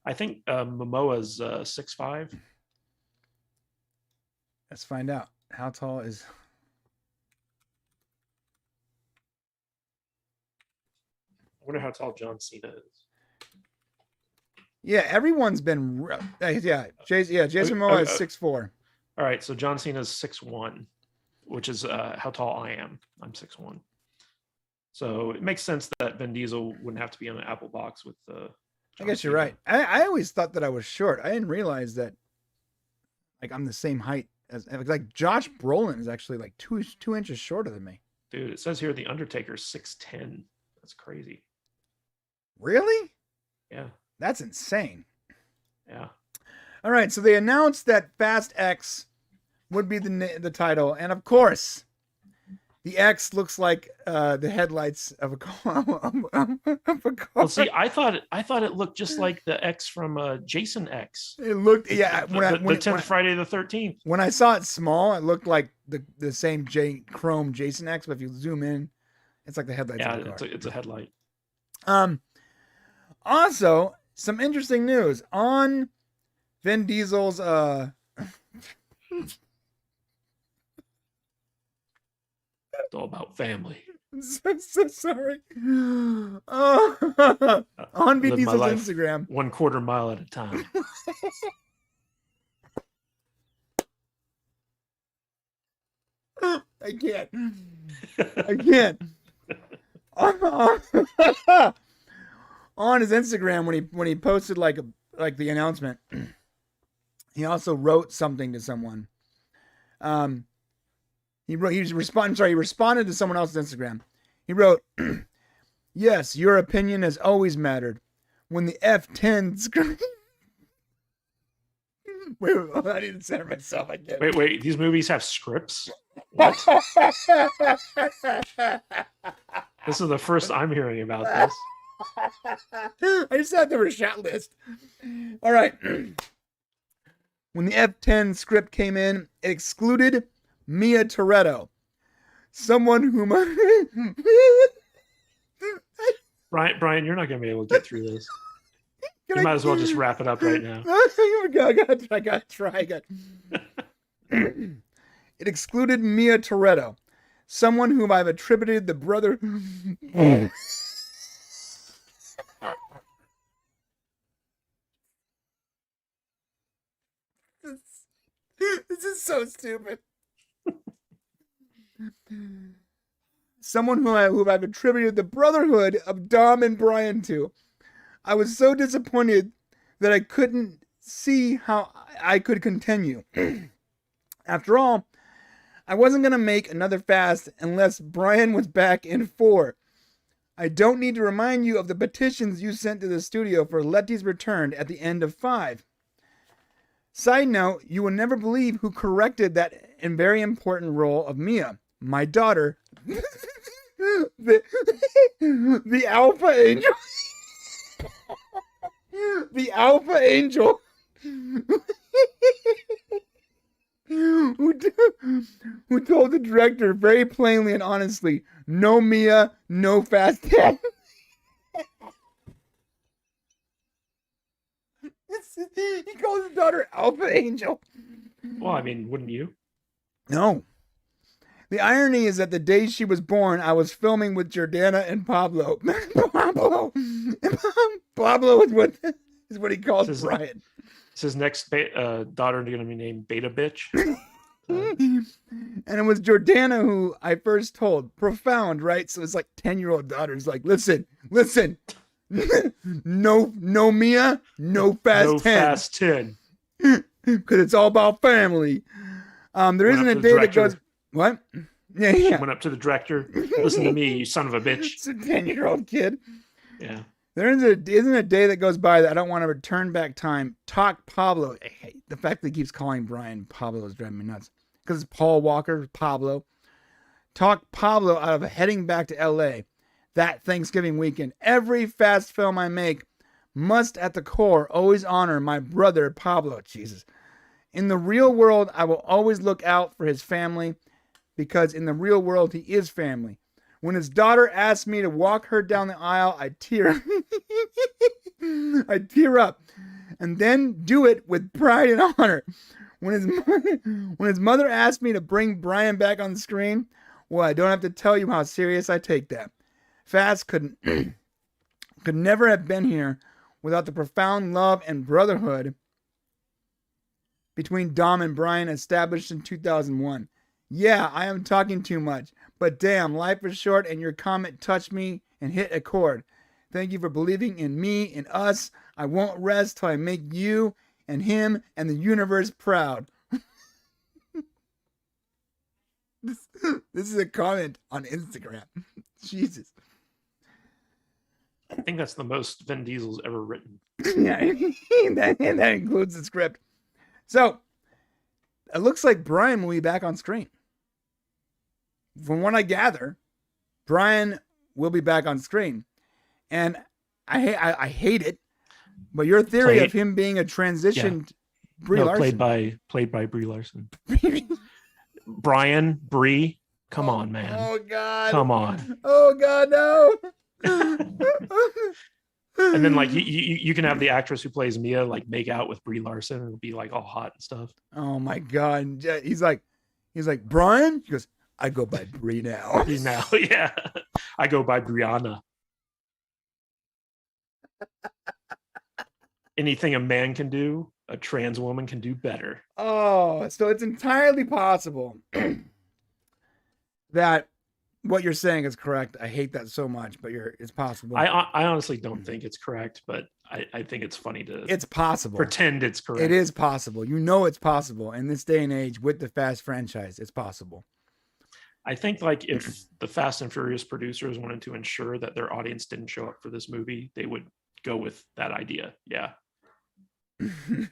I think Momoa's 6'5". Let's find out. How tall is... I wonder how tall John Cena is. Yeah, everyone's been... Jason Momoa is 6'4". All right, so John Cena's 6'1", which is how tall I am. I'm 6'1". So it makes sense that Vin Diesel wouldn't have to be on an apple box with I guess you're right. I always thought that I was short. I didn't realize that like I'm the same height as like Josh Brolin is actually like two inches shorter than me. Dude, it says here the Undertaker's 6'10". That's crazy. Really? Yeah. That's insane. Yeah. All right, so they announced that Fast X would be the title, and of course, the X looks like the headlights of a car. Well, see, I thought it looked just like the X from Jason X. It looked, yeah. The 10th Friday the 13th. When I saw it small, it looked like the same Chrome Jason X, but if you zoom in, it's like the headlights of the car. It's a headlight. Also, some interesting news on Vin Diesel's It's all about family. So sorry. On Vin Diesel's Instagram. 1/4 mile at a time. I can't. on his Instagram when he posted like the announcement, he also wrote something to someone. He responded to someone else's Instagram. He wrote, "Yes, your opinion has always mattered. When the F10 screen." Wait, I need to center myself. I can't. Wait. These movies have scripts? What? This is the first I'm hearing about this. I just had the shot list. All right. When the F10 script came in, it excluded Mia Toretto, someone whom Brian, you're not going to be able to get through this. You might as well just wrap it up right now. I gotta try. It excluded Mia Toretto, someone whom I've attributed the brother. This is so stupid. Someone who I've attributed the brotherhood of Dom and Brian to. I was so disappointed that I couldn't see how I could continue. After all, I wasn't going to make another fast unless Brian was back in 4. I don't need to remind you of the petitions you sent to the studio for Letty's return at the end of 5. Side note, you will never believe who corrected that very important role of Mia, my daughter, the Alpha Angel. The Alpha Angel. Who told the director very plainly and honestly, no Mia, no Fast 10. He calls his daughter Alpha Angel. Well, I mean, wouldn't you? No. The irony is that the day she was born, I was filming with Jordana and Pablo. Pablo is what he calls Brian. Is his next daughter going to be named Beta Bitch? And it was Jordana who I first told. Profound, right? So it's like 10-year-old daughter's like, listen. no Mia, no Fast 10. No Fast 10. Because it's all about family. There isn't a day that goes... What? Yeah. Went up to the director. Listen to me, you son of a bitch. It's a 10-year-old kid. Yeah. There isn't a day that goes by that I don't want to return back time. Talk Pablo. Hey, the fact that he keeps calling Brian Pablo is driving me nuts. Because it's Paul Walker, Pablo. Talk Pablo out of heading back to LA that Thanksgiving weekend. Every fast film I make must at the core always honor my brother Pablo. Jesus. In the real world, I will always look out for his family because in the real world, he is family. When his daughter asked me to walk her down the aisle, I tear up and then do it with pride and honor. When his mother asked me to bring Brian back on the screen, well, I don't have to tell you how serious I take that. Fast could never have been here without the profound love and brotherhood between Dom and Brian established in 2001. Yeah, I am talking too much, but damn, life is short and your comment touched me and hit a chord. Thank you for believing in me, in us. I won't rest till I make you and him and the universe proud. This is a comment on Instagram. Jesus. I think that's the most Vin Diesel's ever written. Yeah, that includes the script. So, it looks like Brian will be back on screen. From what I gather, Brian will be back on screen. And I hate it, but your theory of him being a transitioned Brie Larson. Played by Brie Larson. Brian, Brie, come on, man. Oh, God. Come on. Oh, God, no. And then, like, you can have the actress who plays Mia, like, make out with Brie Larson and it'll be, like, all hot and stuff. Oh, my God. He's like, Brian? He goes, I go by Brie now. Yeah. I go by Brianna. Anything a man can do, a trans woman can do better. Oh, so it's entirely possible that what you're saying is correct. I hate that so much, but it's possible. I honestly don't think it's correct, but I think it's funny to It's possible. pretend it's correct. It is possible. You know it's possible. In this day and age with the Fast franchise, it's possible. I think like if the Fast and Furious producers wanted to ensure that their audience didn't show up for this movie, they would go with that idea. Yeah.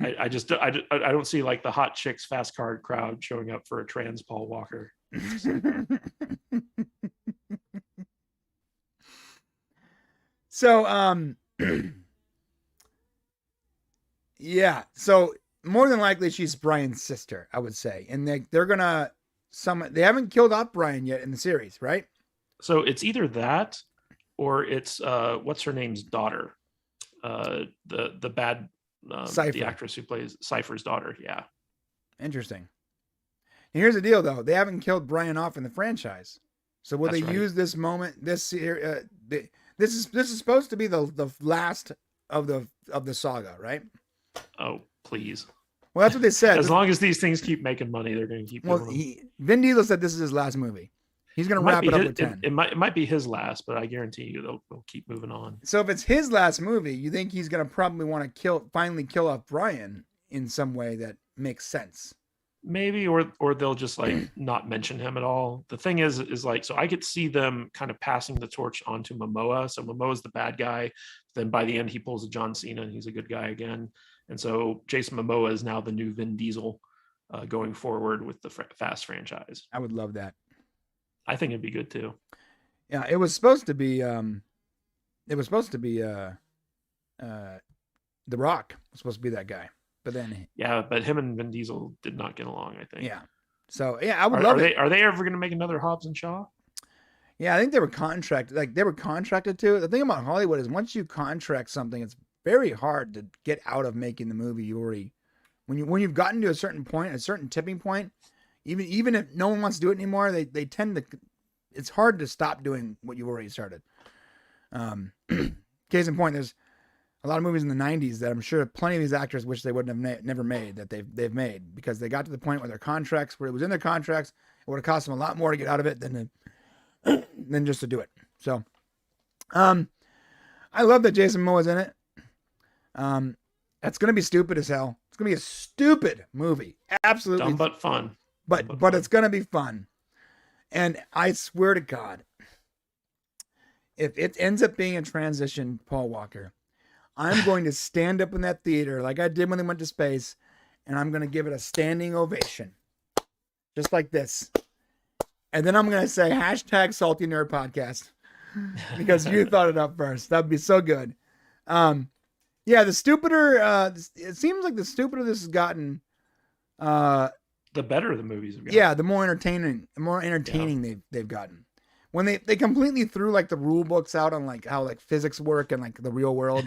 I don't see like the hot chicks fast car crowd showing up for a trans Paul Walker. So yeah, so more than likely she's Brian's sister, I would say, and they're gonna they haven't killed off Brian yet in the series, right? So it's either that or it's what's her name's daughter, the bad the actress who plays Cypher's daughter. Yeah, interesting. And here's the deal, though: they haven't killed Brian off in the franchise, so will they use this moment? This is supposed to be the last of the saga, right? Oh, please. Well, that's what they said. As long as these things keep making money, they're going to keep. Well, Vin Diesel said this is his last movie. He's going to wrap it up with 10. It might be his last, but I guarantee you they'll keep moving on. So if it's his last movie, you think he's going to probably want to finally kill off Brian in some way that makes sense? Maybe, or they'll just like not mention him at all. The thing is like, so I could see them kind of passing the torch onto Momoa. So Momoa's the bad guy. Then by the end, he pulls a John Cena and he's a good guy again. And so Jason Momoa is now the new Vin Diesel going forward with the Fast franchise. I would love that. I think it'd be good too. Yeah, it was supposed to be The Rock was supposed to be that guy. But then but him and Vin Diesel did not get along, I think. Yeah. So yeah, I would love it. Are they ever going to make another Hobbs and Shaw? Yeah, I think they were contracted. To. The thing about Hollywood is once you contract something, it's very hard to get out of making the movie you already. When you've gotten to a certain point, a certain tipping point, even if no one wants to do it anymore, they tend to. It's hard to stop doing what you've already started. Case in point, there's a lot of movies in the 90s that I'm sure plenty of these actors wish they wouldn't have never made that they've made because they got to the point where their contracts, where it was in their contracts, it would have cost them a lot more to get out of it than just to do it. So, I love that Jason Momoa's in it. That's gonna be stupid as hell. It's gonna be a stupid movie, absolutely dumb but fun. But it's gonna be fun, and I swear to God, if it ends up being a transition, Paul Walker, I'm going to stand up in that theater like I did when they went to space, and I'm going to give it a standing ovation. Just like this. And then I'm going to say hashtag Salty Nerd Podcast because you thought it up first. That'd be so good. Yeah, the stupider, it seems like the stupider this has gotten. The better the movies have gotten. Yeah, the more entertaining they've gotten. When they completely threw like the rule books out on like how like physics work and like the real world.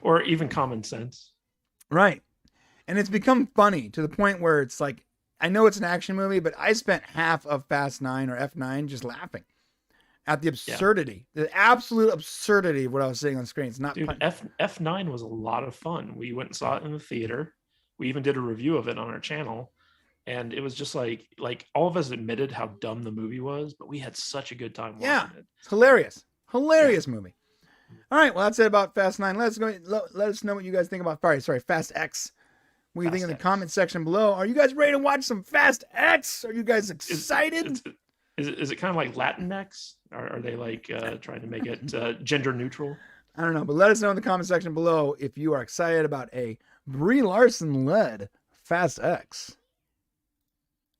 Or even common sense. Right. And it's become funny to the point where it's like, I know it's an action movie, but I spent half of Fast 9 or F9 just laughing at the absurdity, the absolute absurdity of what I was seeing on screen. It's not Dude, F9 was a lot of fun. We went and saw it in the theater. We even did a review of it on our channel. And it was just like all of us admitted how dumb the movie was, but we had such a good time watching it. It's hilarious. Hilarious movie. All right, well, that's it about Fast 9. Let us know what you guys think about Fast X. What do you think in the comment section below? Are you guys ready to watch some Fast X? Are you guys excited? Is it kind of like Latinx? Are they like trying to make it gender neutral? I don't know, but let us know in the comment section below if you are excited about a Brie Larson-led Fast X.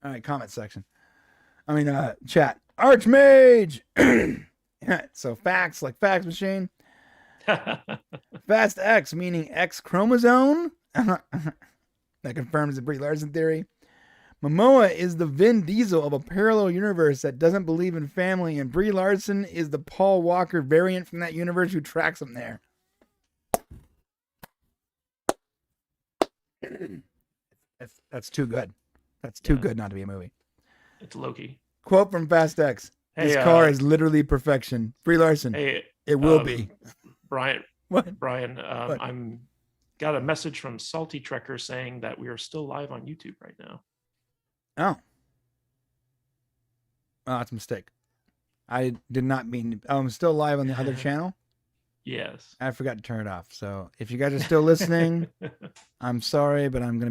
All right, comment section. Chat. Archmage! So facts, like fax machine. Fast X, meaning X chromosome. That confirms the Brie Larson theory. Momoa is the Vin Diesel of a parallel universe that doesn't believe in family, and Brie Larson is the Paul Walker variant from that universe who tracks him there. That's too good. That's too good not to be a movie. It's Loki. Quote from Fast X. This car is literally perfection. Brie Larson. Hey, it will be. Brian. What? Brian, I'm got a message from Salty Trekker saying that we are still live on YouTube right now. Oh. Oh, that's a mistake. I did not mean. Oh, I'm still live on the other channel. Yes. I forgot to turn it off. So if you guys are still listening, I'm sorry, but I'm gonna